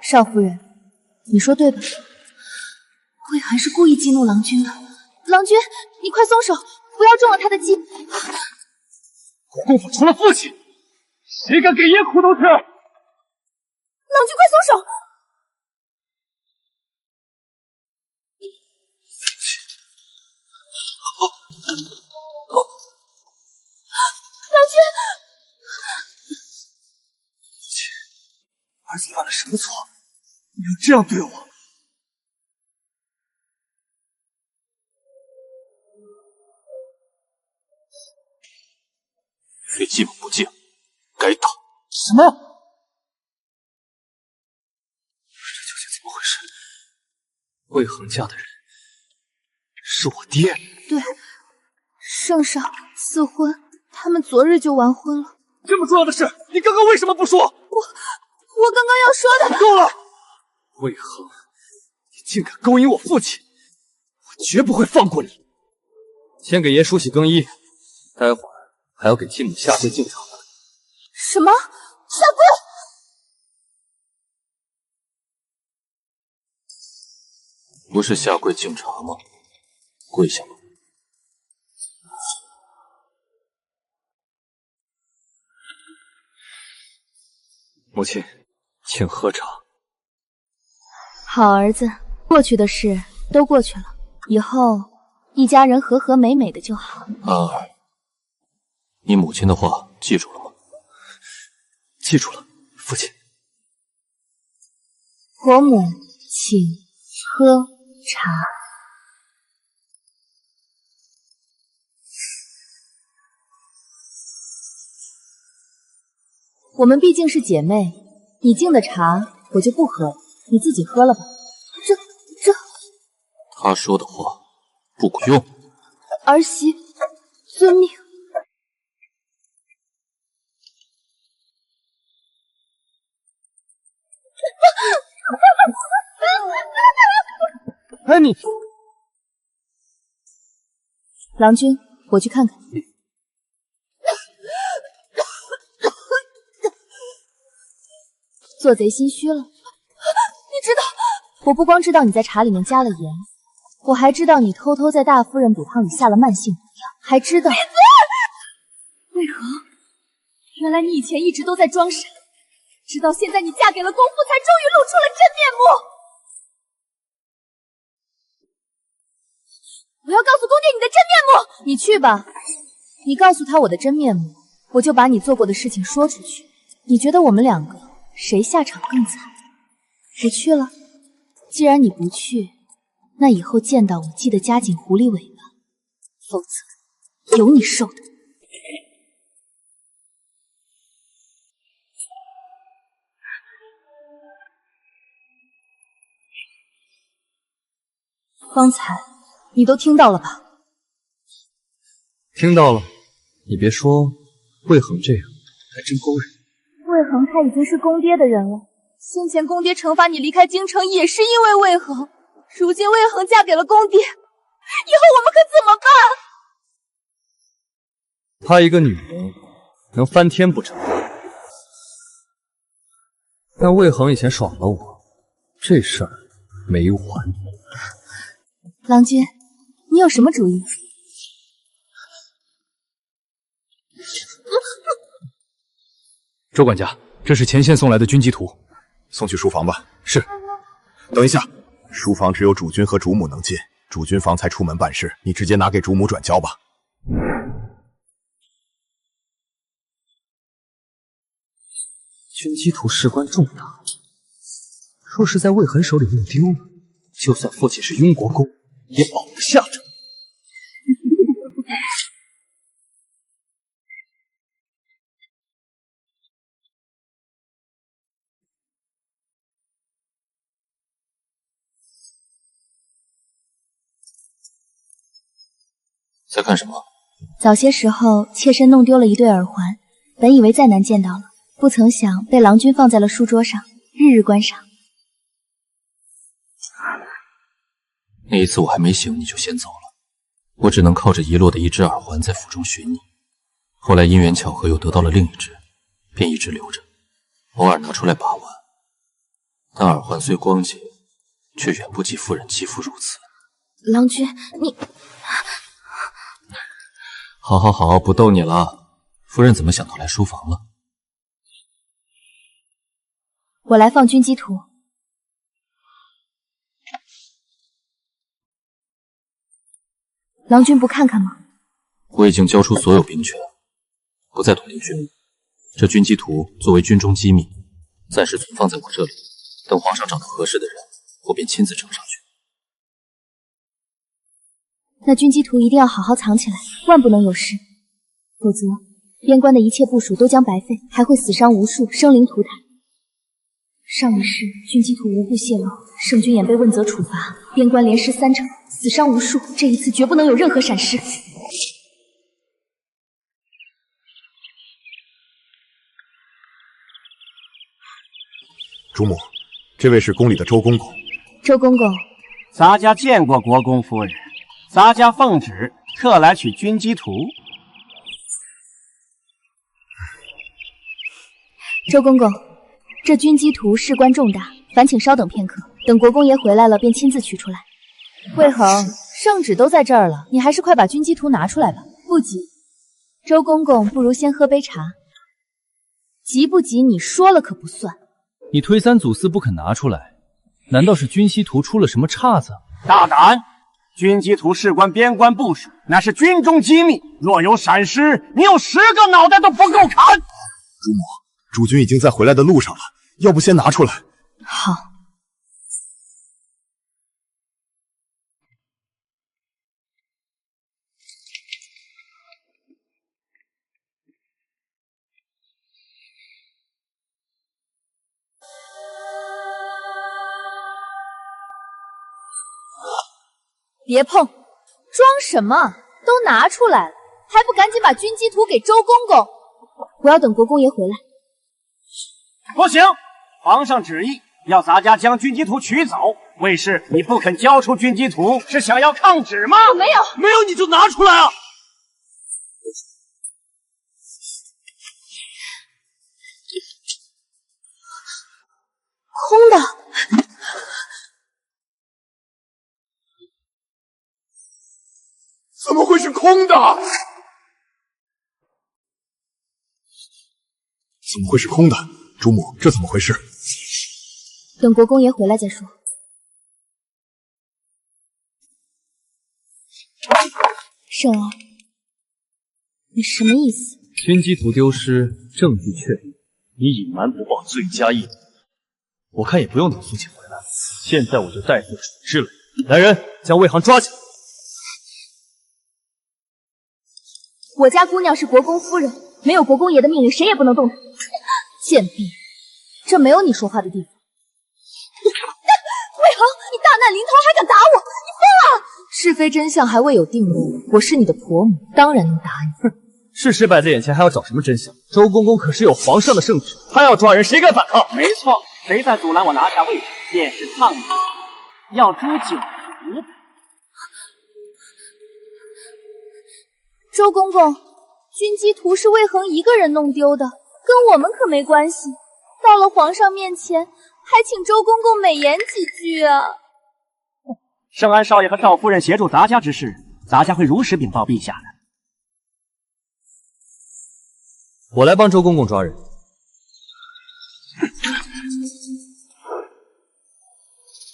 少夫人，你说对吧？魏寒是故意激怒郎君的。郎君，你快松手，不要中了他的计。国公府除了父亲，谁敢给爷苦头吃？郎君，快松手！郎君，儿子犯了什么错？你要这样对我？对继母不敬，该打。什么？这究竟怎么回事？魏恒家的人是我爹。对，圣上、赐婚，他们昨日就完婚了。这么重要的事，你刚刚为什么不说？我刚刚要说的。够了！魏恒，你竟敢勾引我父亲，我绝不会放过你。先给爷梳洗更衣，待会儿还要给继母下跪敬茶呢。什么？下跪？不是下跪敬茶吗？跪下吧。母亲，请喝茶。好儿子，过去的事都过去了，以后一家人和和美美的就好。安儿，你母亲的话记住了吗？记住了，父亲。伯母，请喝茶。我们毕竟是姐妹，你敬的茶我就不喝了，你自己喝了吧。这……他说的话不管用。儿媳遵命。你。郎君，我去看看。做贼心虚了。你知道，我不光知道你在茶里面加了盐，我还知道你偷偷在大夫人补汤里下了慢性毒药，还知道。为何？原来你以前一直都在装傻，直到现在你嫁给了公父，才终于露出了真面目。我要告诉宫殿你的真面目。你去吧，你告诉他我的真面目，我就把你做过的事情说出去。你觉得我们两个谁下场更惨？不去了。既然你不去，那以后见到我记得夹紧狐狸尾巴，否则有你受的。方才你都听到了吧？听到了。你别说，魏恒这样还真勾人。魏恒他已经是公爹的人了，先前公爹惩罚你离开京城也是因为魏恒，如今魏恒嫁给了公爹，以后我们可怎么办？她一个女人能翻天不成？但魏恒以前爽了我，这事儿没完。郎君，你有什么主意？周管家，这是前线送来的军机图，送去书房吧。是。等一下，书房只有主君和主母能进，主君方才出门办事，你直接拿给主母转交吧。军机图事关重大，若是在魏恒手里弄丢了，就算父亲是雍国公，也保不下这。在干什么？早些时候，妾身弄丢了一对耳环，本以为再难见到了，不曾想被郎君放在了书桌上，日日观赏。那一次我还没醒，你就先走了，我只能靠着遗落的一只耳环在府中寻你。后来因缘巧合又得到了另一只，便一直留着，偶尔拿出来把玩。但耳环虽光洁，却远不及夫人肌肤如此。郎君，你……好好好，不逗你了。夫人怎么想到来书房了？我来放军机图。郎君不看看吗？我已经交出所有兵权，不再统领军务。这军机图作为军中机密，暂时存放在我这里，等皇上找到合适的人，我便亲自呈上去。那军机图一定要好好藏起来，万不能有事，否则边关的一切部署都将白费，还会死伤无数，生灵涂炭。上一世军机图无故泄露，圣君也被问责处罚，边关连失3城，死伤无数。这一次绝不能有任何闪失。主母，这位是宫里的周公公。周公公，咱家见过国公夫人。咱家奉旨特来取军机图。周公公，这军机图事关重大，烦请稍等片刻，等国公爷回来了便亲自取出来。魏恒，圣旨都在这儿了，你还是快把军机图拿出来吧。不急，周公公不如先喝杯茶。急不急你说了可不算。你推三阻四不肯拿出来，难道是军机图出了什么岔子？大胆！军机图事关边关部署，那是军中机密，若有闪失，你有10个脑袋都不够砍。主母，主君已经在回来的路上了，要不先拿出来？好。别碰！装什么？都拿出来了，还不赶紧把军机图给周公公？我要等国公爷回来。不行，皇上旨意要咱家将军机图取走，卫士，你不肯交出军机图，是想要抗旨吗？我没有，没有你就拿出来啊！空的。怎么会是空的？怎么会是空的？主母，这怎么回事？等国公爷回来再说。圣儿，你什么意思？军机图丢失，证据确凿，你隐瞒不报，罪加一等。我看也不用等苏锦回来，现在我就代父处置了你。来人，将魏航抓起来！我家姑娘是国公夫人，没有国公爷的命令，谁也不能动她。贱婢，这没有你说话的地方。魏恒，你大难临头还敢打我，你疯了！是非真相还未有定论，我是你的婆母，当然能打你。哼，事实摆在眼前，还要找什么真相？周公公可是有皇上的圣旨，他要抓人，谁敢反抗？没错，谁再阻拦我拿下魏府，便是抗旨，要诛九族。周公公，军机图是魏恒一个人弄丢的，跟我们可没关系。到了皇上面前，还请周公公美言几句啊！圣安少爷和赵夫人协助咱家之事，咱家会如实禀报陛下的。我来帮周公公抓人。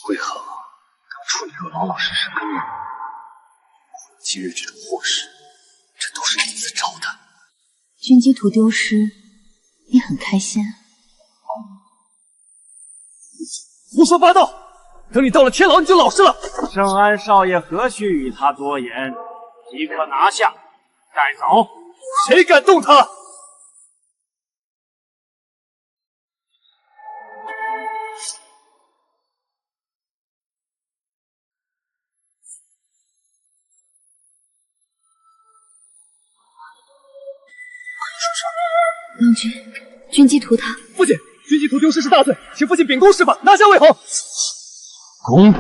魏恒，当初你若老老实实跟了我，今日这种祸事，这都是你自找的。军机图丢失，你很开心？胡说八道！等你到了天牢，你就老实了。圣安少爷何须与他多言？即刻拿下，带走。谁敢动他？郎君，军机图他。父亲，军机图丢失是大罪，请父亲秉公释法，拿下魏恒。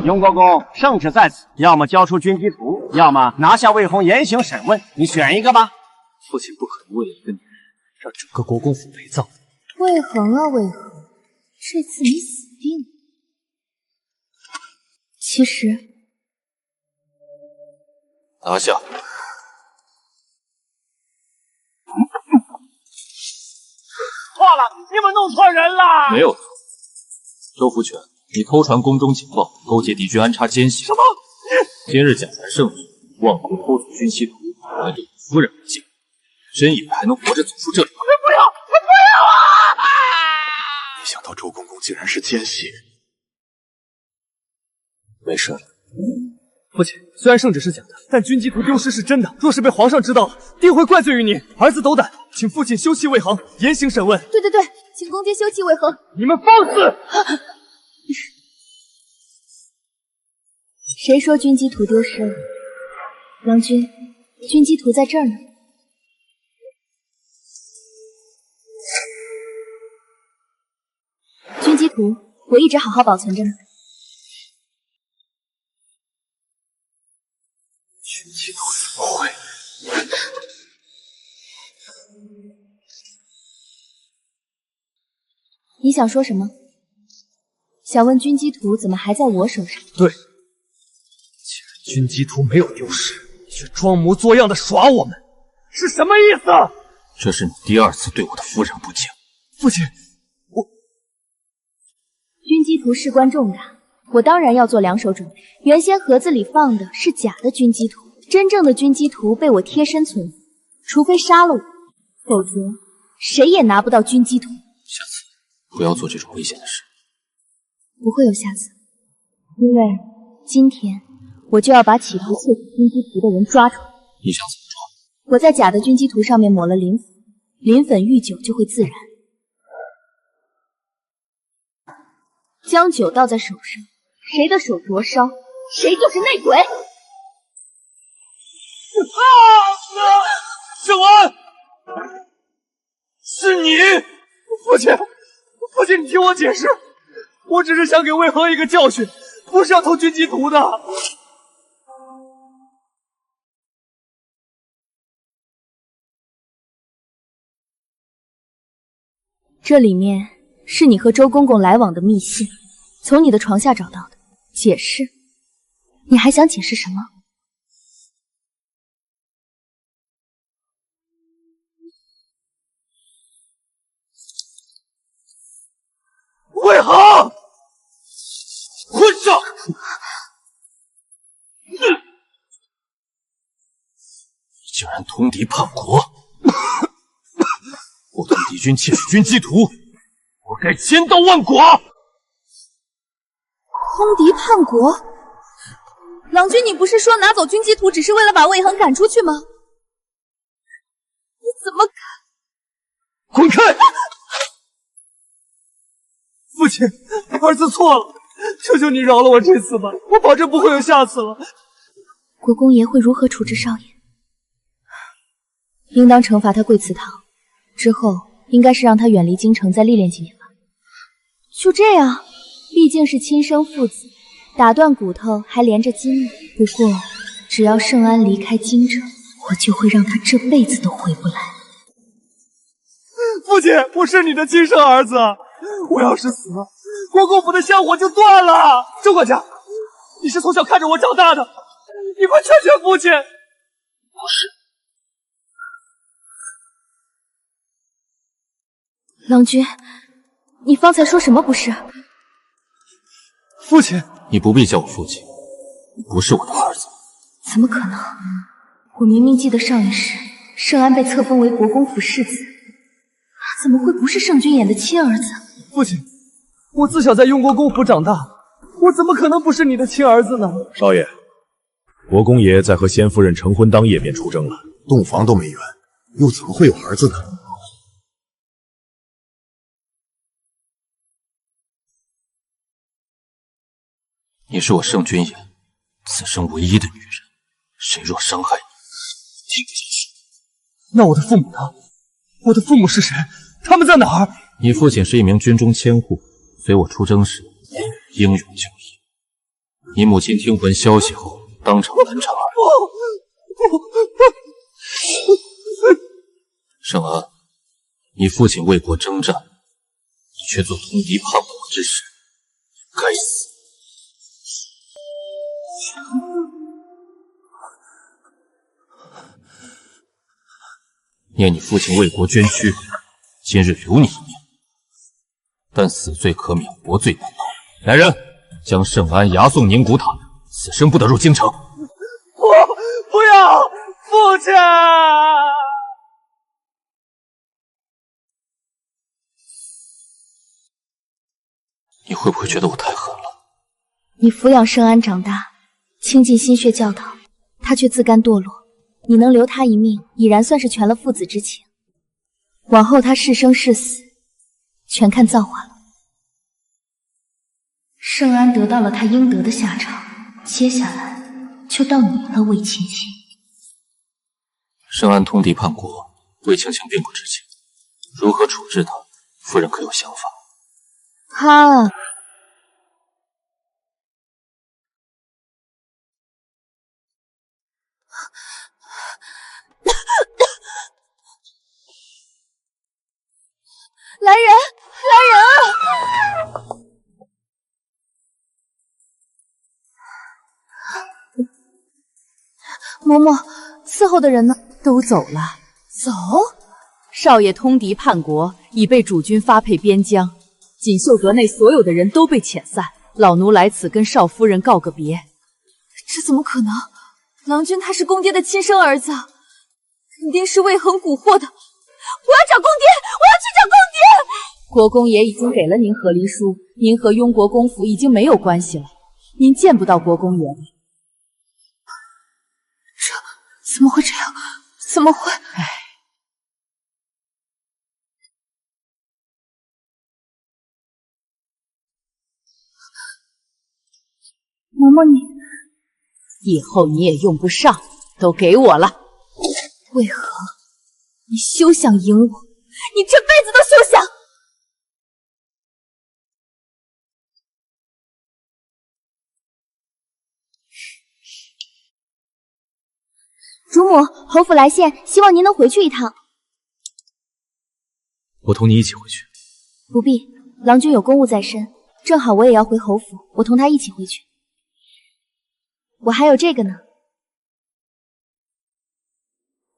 雍国公，圣旨在此，要么交出军机图，要么拿下魏红严刑审问，你选一个吧。父亲不可能为了一个女人，让整个国公府陪葬。魏恒啊，魏恒，这次你死定了。其实，拿下。错了，你们弄错人了。没有错，周福全，你偷传宫中情报，勾结敌军安插奸细。什么？今日假传圣旨，妄图偷取军机图，来对我夫人不敬，真以为还能活着走出这里？我不要！我不要啊！没想到周公公竟然是奸细。没事了。父亲，虽然圣旨是假的，但军机图丢失是真的。若是被皇上知道了，定会怪罪于你。儿子斗胆，请父亲休弃魏恒，严刑审问。对对对，请公爹休弃魏恒。你们放肆！谁说军机图丢失了？郎君，军机图在这儿呢。军机图，我一直好好保存着呢。军机图怎么会？你想说什么？想问军机图怎么还在我手上？对，既然军机图没有丢失，你却装模作样的耍我们，是什么意思？这是你第二次对我的夫人不敬。父亲，军机图事关重大，我当然要做两手准备。原先盒子里放的是假的军机图，真正的军机图被我贴身存放，除非杀了我，否则谁也拿不到军机图。下次不要做这种危险的事。不会有下次，因为今天我就要把企图窃取军机图的人抓出来。你想怎么抓？我在假的军机图上面抹了磷粉，磷粉遇酒就会自燃。将酒倒在手上，谁的手灼烧，谁就是内鬼。圣安，是你！父亲，父亲，你听我解释，我只是想给魏恒一个教训，不是要投军机图的。这里面是你和周公公来往的密信，从你的床下找到的。解释？你还想解释什么？魏恒，混账！你竟然通敌叛国！我同敌军窃取军机图，我该千刀万剐！通敌叛国？郎君，你不是说拿走军机图只是为了把魏恒赶出去吗？你怎么敢？滚开！父亲，儿子错了，求求你饶了我这次吧，我保证不会有下次了。国公爷会如何处置少爷？应当惩罚他跪祠堂，之后应该是让他远离京城，再历练几年吧。就这样，毕竟是亲生父子，打断骨头还连着筋呢。不过，只要圣安离开京城，我就会让他这辈子都回不来。父亲，我是你的亲生儿子，我要是死了，国公府的香火就断了。周管家，你是从小看着我长大的，你快劝劝父亲。不是。郎君，你方才说什么不是？父亲，你不必叫我父亲，你不是我的儿子。怎么可能？我明明记得上一世圣安被册封为国公府世子，怎么会不是圣君演的亲儿子？父亲，我自小在雍国公府长大，我怎么可能不是你的亲儿子呢？少爷，国公爷在和先夫人成婚当夜便出征了，洞房都没圆，又怎么会有儿子呢？你是我圣君言此生唯一的女人，谁若伤害你，听不下去。那我的父母呢？我的父母是谁？他们在哪儿？你父亲是一名军中千户，随我出征时英勇就义。你母亲听闻消息后，当场难产而死。圣安，你父亲为国征战，你却做通敌叛国之事，该死！念你父亲为国捐躯，今日留你一命，但死罪可免，活罪难饶。来人，将圣安押送宁古塔，此生不得入京城。不要，父亲！你会不会觉得我太狠了？你抚养圣安长大，倾尽心血教导，他却自甘堕落。你能留他一命，已然算是全了父子之情。往后他是生是死，全看造化了。圣安得到了他应得的下场，接下来就到你了，魏青青。圣安通敌叛国，魏青青并不知情，如何处置他，夫人可有想法？他来人！来人啊！嬷嬷，伺候的人呢？都走了。走？少爷通敌叛国，已被主君发配边疆，锦绣阁内所有的人都被遣散。老奴来此跟少夫人告个别。这怎么可能？郎君他是公爹的亲生儿子，肯定是魏恒蛊惑的。我要找公爹！我要去找公爹！国公爷已经给了您和离书，您和雍国公府已经没有关系了，您见不到国公爷了。这怎么会这样？怎么会？唉，嬷嬷你以后你也用不上，都给我了。魏恒，你休想赢我，你这辈子都休想！主母，侯府来信，希望您能回去一趟。我同你一起回去。不必，郎君有公务在身，正好我也要回侯府，我同他一起回去。我还有这个呢。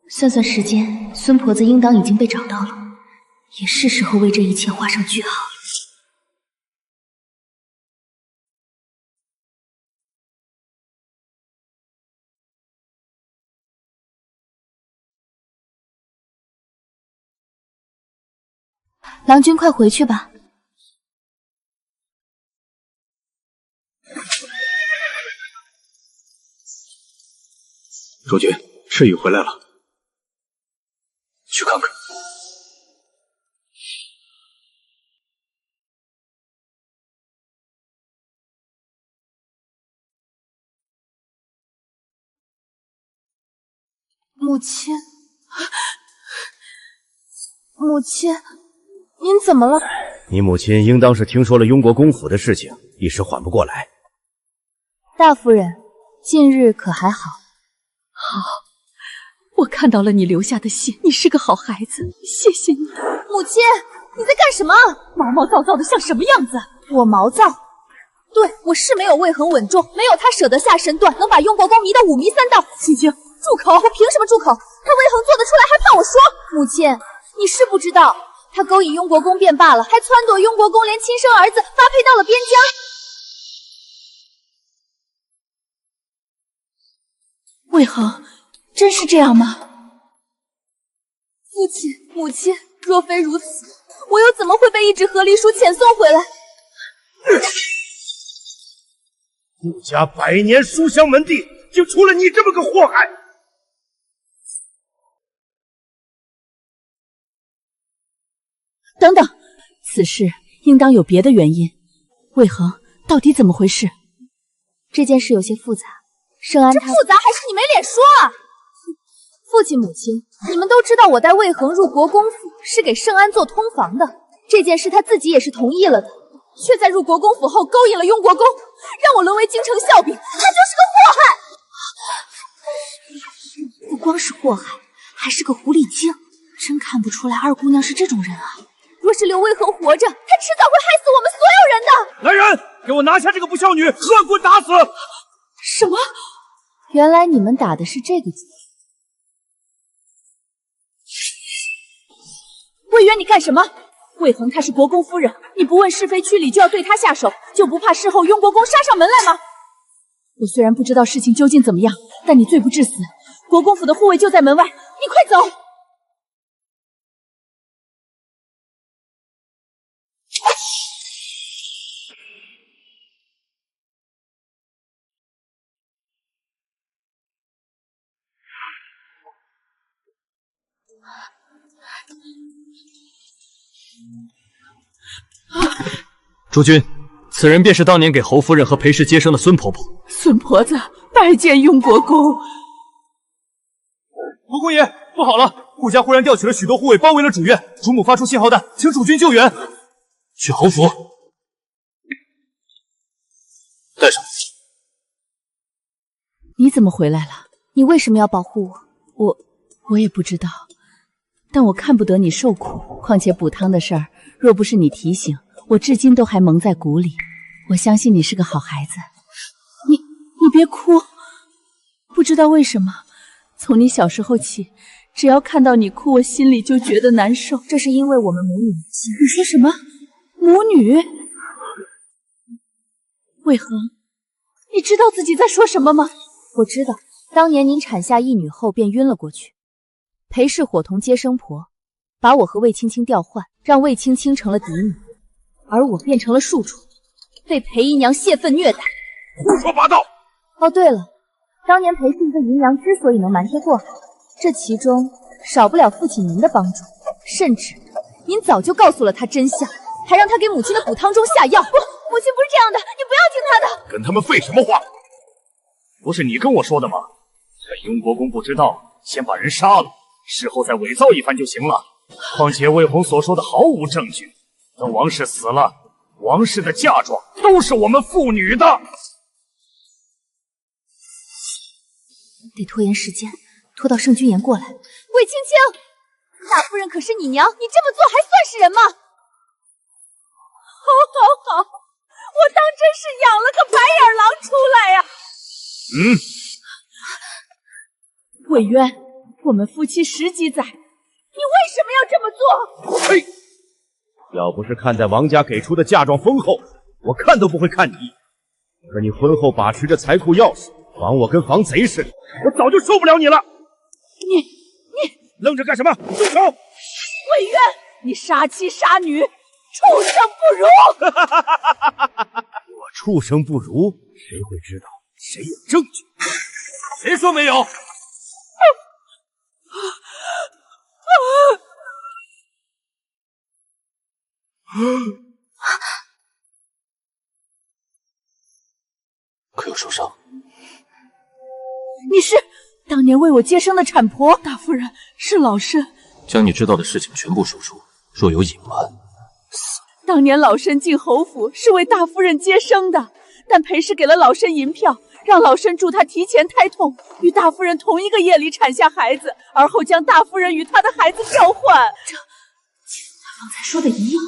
算算时间，孙婆子应当已经被找到了，也是时候为这一切画上句号了。郎君，快回去吧。主君，赤羽回来了，去看看。母亲，母亲，您怎么了？你母亲应当是听说了雍国公府的事情，一时缓不过来。大夫人，近日可还好？好，我看到了你留下的信，你是个好孩子，谢谢你。母亲，你在干什么？毛毛躁躁的像什么样子？我毛躁？对，我是没有魏恒稳重，没有他舍得下身段，能把雍国公迷得五迷三道。青青，住口！我凭什么住口？他魏恒做得出来，还怕我说？母亲，你是不知道，他勾引雍国公便罢了，还撺掇雍国公连亲生儿子发配到了边疆。魏恒，真是这样吗？父亲，母亲，若非如此，我又怎么会被一纸和离书遣送回来？顾家百年书香门第，就出了你这么个祸害！等等，此事应当有别的原因。魏恒，到底怎么回事？这件事有些复杂。圣安他复杂还是你没脸说啊！父亲母亲，你们都知道我带魏恒入国公府是给圣安做通房的，这件事他自己也是同意了的，却在入国公府后勾引了雍国公，让我沦为京城笑柄，他就是个祸害！不光是祸害，还是个狐狸精，真看不出来二姑娘是这种人啊！若是留魏恒活着，他迟早会害死我们所有人的！来人，给我拿下这个不孝女，乱棍打死！什么？原来你们打的是这个计。魏渊，你干什么？魏恒她是国公夫人，你不问是非曲理就要对她下手，就不怕事后雍国公杀上门来吗？我虽然不知道事情究竟怎么样，但你罪不至死，国公府的护卫就在门外，你快走！诸君，此人便是当年给侯夫人和裴氏接生的孙婆婆。孙婆子拜见雍国公。国公爷，不好了！顾家忽然调取了许多护卫，包围了主院。主母发出信号弹，请主君救援。去侯府，带上。你怎么回来了？你为什么要保护我？我也不知道，但我看不得你受苦。况且补汤的事儿，若不是你提醒，我至今都还蒙在鼓里。我相信你是个好孩子。你别哭。不知道为什么，从你小时候起，只要看到你哭，我心里就觉得难受。这是因为我们母女无亲。你说什么？母女？魏恒，你知道自己在说什么吗？我知道，当年您产下一女后便晕了过去，裴氏伙同接生婆把我和魏青青调换，让魏青青成了嫡女，而我变成了庶出，被裴姨娘泄愤虐待。胡说八道！哦，对了，当年裴姓对姨娘之所以能瞒天过海，这其中少不了父亲您的帮助，甚至您早就告诉了他真相，还让他给母亲的补汤中下药。不，母亲不是这样的，你不要听他的。跟他们废什么话？不是你跟我说的吗？趁雍国公不知道，先把人杀了，事后再伪造一番就行了。况且魏红所说的毫无证据，等王氏死了，王氏的嫁妆都是我们父女的。得拖延时间，拖到圣君言过来。魏青青，大夫人可是你娘，你这么做还算是人吗？好，我当真是养了个白眼狼出来呀！魏渊，我们夫妻10几载，你为什么要这么做？嘿，要不是看在王家给出的嫁妆丰厚，我看都不会看你一眼。可你婚后把持着财库钥匙，防我跟防贼似的，我早就受不了你了。你愣着干什么？动手！魏渊，你杀妻杀女，畜生不如！我畜生不如，谁会知道？谁有证据？谁说没有？可有受伤？你是当年为我接生的产婆，大夫人，是老身将你知道的事情全部说出，若有隐瞒，当年老身进侯府是为大夫人接生的，但裴氏给了老身银票，让老身助她提前胎痛，与大夫人同一个夜里产下孩子，而后将大夫人与她的孩子交换。这他刚才说的一样。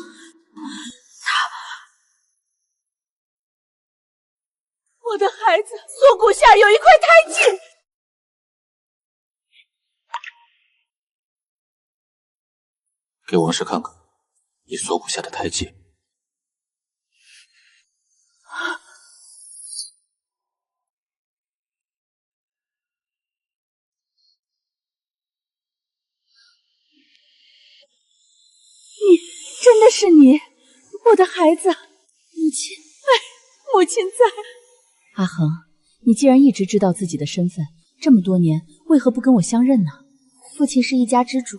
我的孩子锁骨下有一块胎记。给王氏看看你锁骨下的胎记。真的是你，我的孩子，母亲，母亲在。阿恒，你既然一直知道自己的身份，这么多年，为何不跟我相认呢？父亲是一家之主，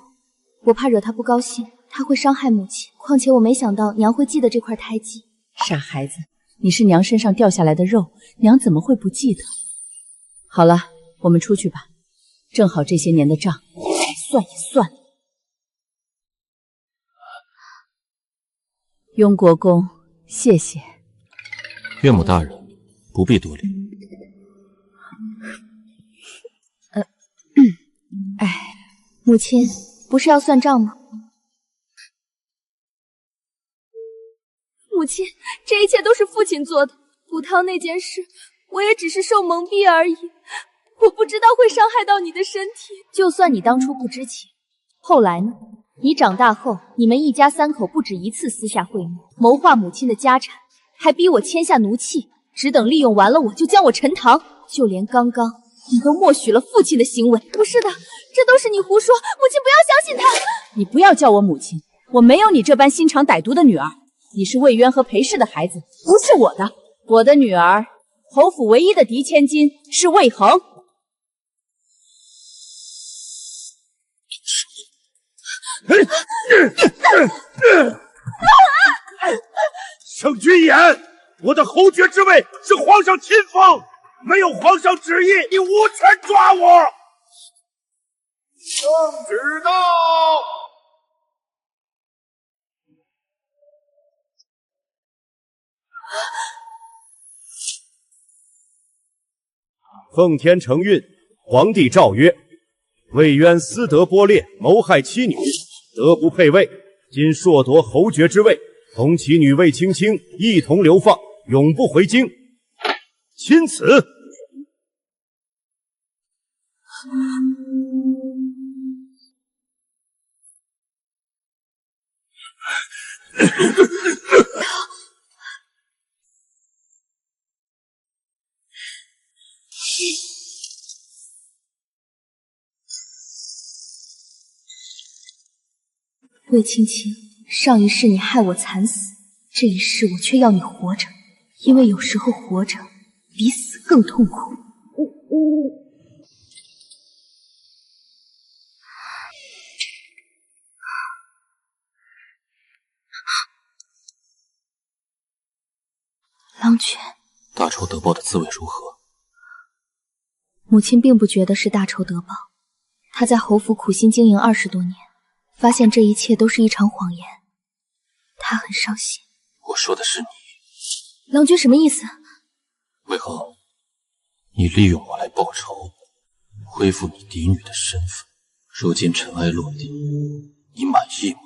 我怕惹他不高兴，他会伤害母亲。况且我没想到娘会记得这块胎记。傻孩子，你是娘身上掉下来的肉，娘怎么会不记得？好了，我们出去吧，正好这些年的账该算也算了。雍国公，谢谢。岳母大人，不必多礼。母亲不是要算账吗？母亲，这一切都是父亲做的。补汤那件事，我也只是受蒙蔽而已。我不知道会伤害到你的身体。就算你当初不知情，后来呢？你长大后，你们一家3口不止一次私下会面，谋划母亲的家产，还逼我签下奴契，只等利用完了我就将我沉塘。就连刚刚你都默许了父亲的行为。不是的，这都是你胡说，母亲不要相信他。你不要叫我母亲，我没有你这般心肠歹毒的女儿。你是魏渊和裴氏的孩子，不是我的。我的女儿，侯府唯一的嫡千金是魏恒。圣君言，我的侯爵之位是皇上亲封，没有皇上旨意，你无权抓我。圣旨到。奉天承运，皇帝诏曰：魏渊私德剥劣，谋害妻女，德不配位，今硕夺侯爵之位，同其女魏青青一同流放，永不回京。钦此。魏青青，上一世你害我惨死，这一世我却要你活着，因为有时候活着比死更痛苦。郎君，大仇得报的滋味如何？母亲并不觉得是大仇得报，她在侯府苦心经营20多年，发现这一切都是一场谎言，她很伤心。我说的是你。郎君什么意思？魏恒，你利用我来报仇，恢复你嫡女的身份。如今尘埃落定，你满意吗？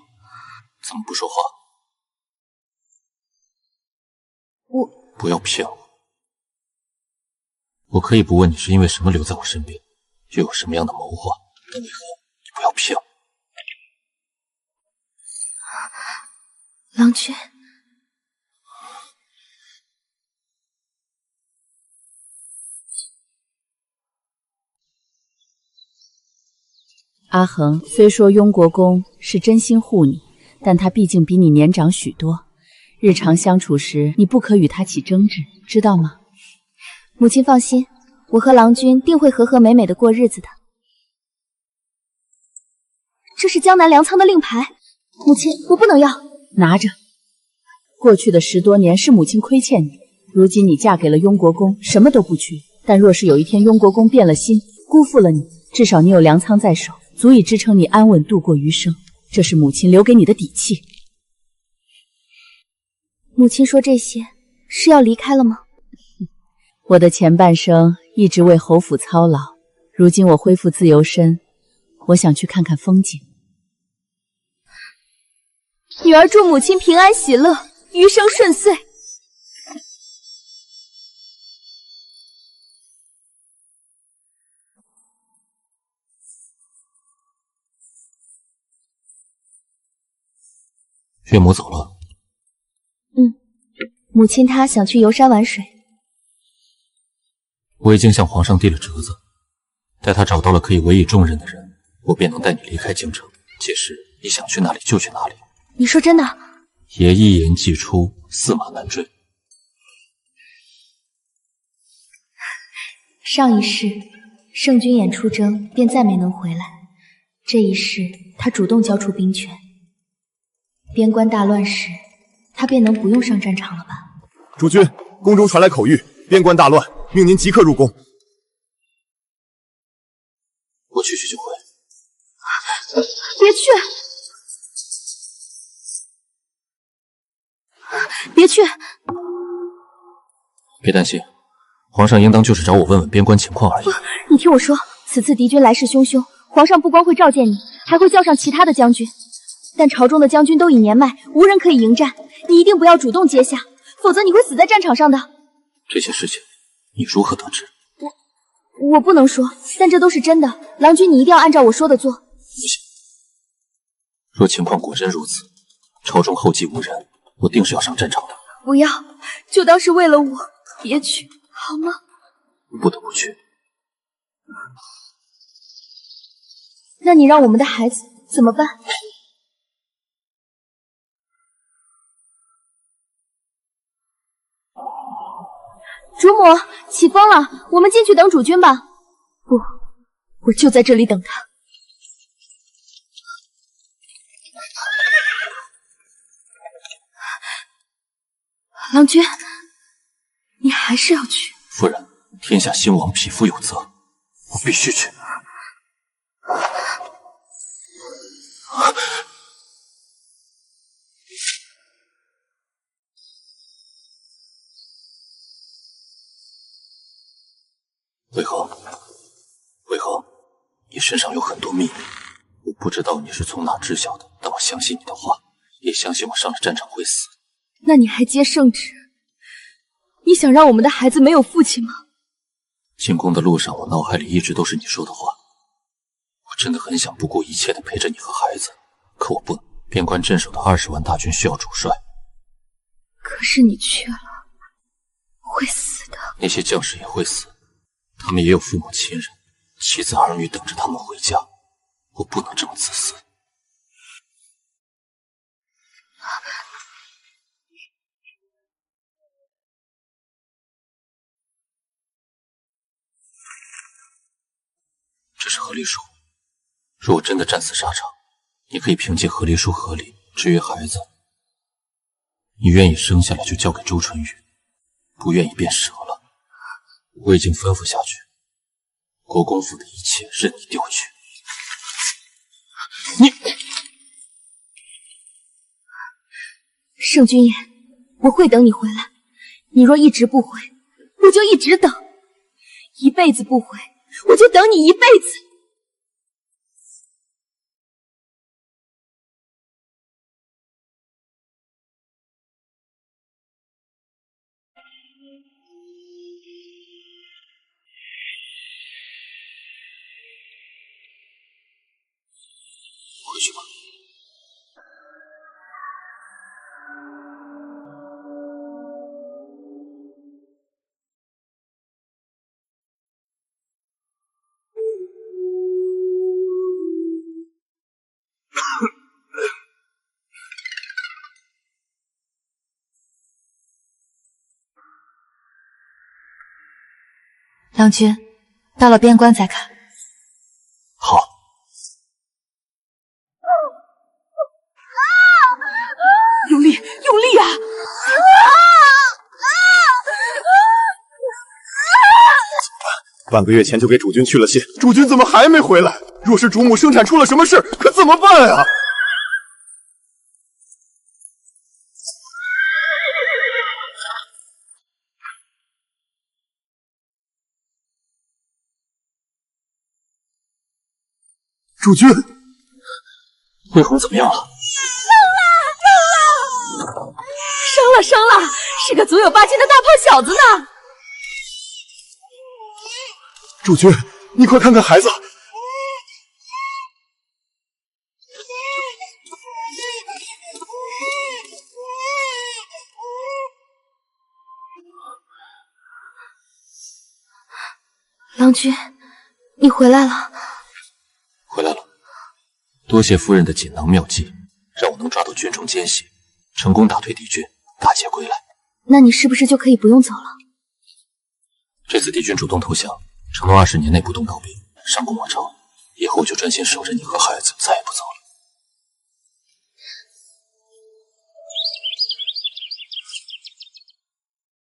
怎么不说话？不要骗我。我可以不问你是因为什么留在我身边，又有什么样的谋划，但为何你不要骗我？郎君，阿恒，虽说雍国公是真心护你，但他毕竟比你年长许多，日常相处时你不可与他起争执，知道吗？母亲放心，我和郎君定会和和美美的过日子的。这是江南粮仓的令牌，母亲，我不能要。拿着。过去的10多年是母亲亏欠你，如今你嫁给了雍国公，什么都不缺。但若是有一天雍国公变了心，辜负了你，至少你有粮仓在手，足以支撑你安稳度过余生。这是母亲留给你的底气。母亲说这些是要离开了吗？我的前半生一直为侯府操劳，如今我恢复自由身，我想去看看风景。女儿祝母亲平安喜乐，余生顺遂。岳母走了。母亲她想去游山玩水。我已经向皇上递了折子，待他找到了可以委以重任的人，我便能带你离开京城。届时你想去哪里就去哪里。你说真的？爷一言既出，驷马难追。上一世，圣君演出征便再没能回来。这一世，他主动交出兵权。边关大乱时，他便能不用上战场了吧？主君，宫中传来口谕，边关大乱，命您即刻入宫。我去就回。别去！别去！别担心，皇上应当就是找我问问边关情况而已。你听我说，此次敌军来势汹汹，皇上不光会召见你，还会叫上其他的将军。但朝中的将军都已年迈，无人可以迎战，你一定不要主动接下，否则你会死在战场上的。这些事情你如何得知？我不能说，但这都是真的。郎君，你一定要按照我说的做。不行，若情况果真如此，朝中后继无人，我定是要上战场的。不要，就当是为了我，别去，好吗？不得不去。那你让我们的孩子怎么办？主母，起风了，我们进去等主君吧。不，我就在这里等他。郎君，你还是要去。夫人，天下兴亡，匹夫有责，我必须去。为何？你身上有很多秘密，我不知道你是从哪知晓的，但我相信你的话，也相信我上了战场会死。那你还接圣旨？你想让我们的孩子没有父亲吗？进宫的路上，我脑海里一直都是你说的话。我真的很想不顾一切的陪着你和孩子，可我不能。边关镇守的20万大军需要主帅，可是你去了，会死的。那些将士也会死，他们也有父母亲人、妻子儿女等着他们回家。我不能这么自私。这是和离书，若我真的战死沙场，你可以凭借和离书合理。至于孩子，你愿意生下来就交给周春雨，不愿意便舍了。我已经吩咐下去，国公府的一切任你调去。你，圣君言，我会等你回来。你若一直不回，我就一直等，一辈子不回，我就等你一辈子。回去吧。郎君，到了边关再看。好。用力，用力啊！半个月前就给主君去了信，主君怎么还没回来？若是主母生产出了什么事，可怎么办啊？主君，魏红怎么样了？伤了，是个足有8斤的大胖小子呢。主君，你快看看孩子。郎君，你回来了。回来了，多谢夫人的锦囊妙计，让我能抓到军中奸细，成功打退敌军，大捷归来。那你是不是就可以不用走了？这次敌军主动投降，承诺20年内不动刀兵，上攻王朝，以后就专心守着你和孩子，再也不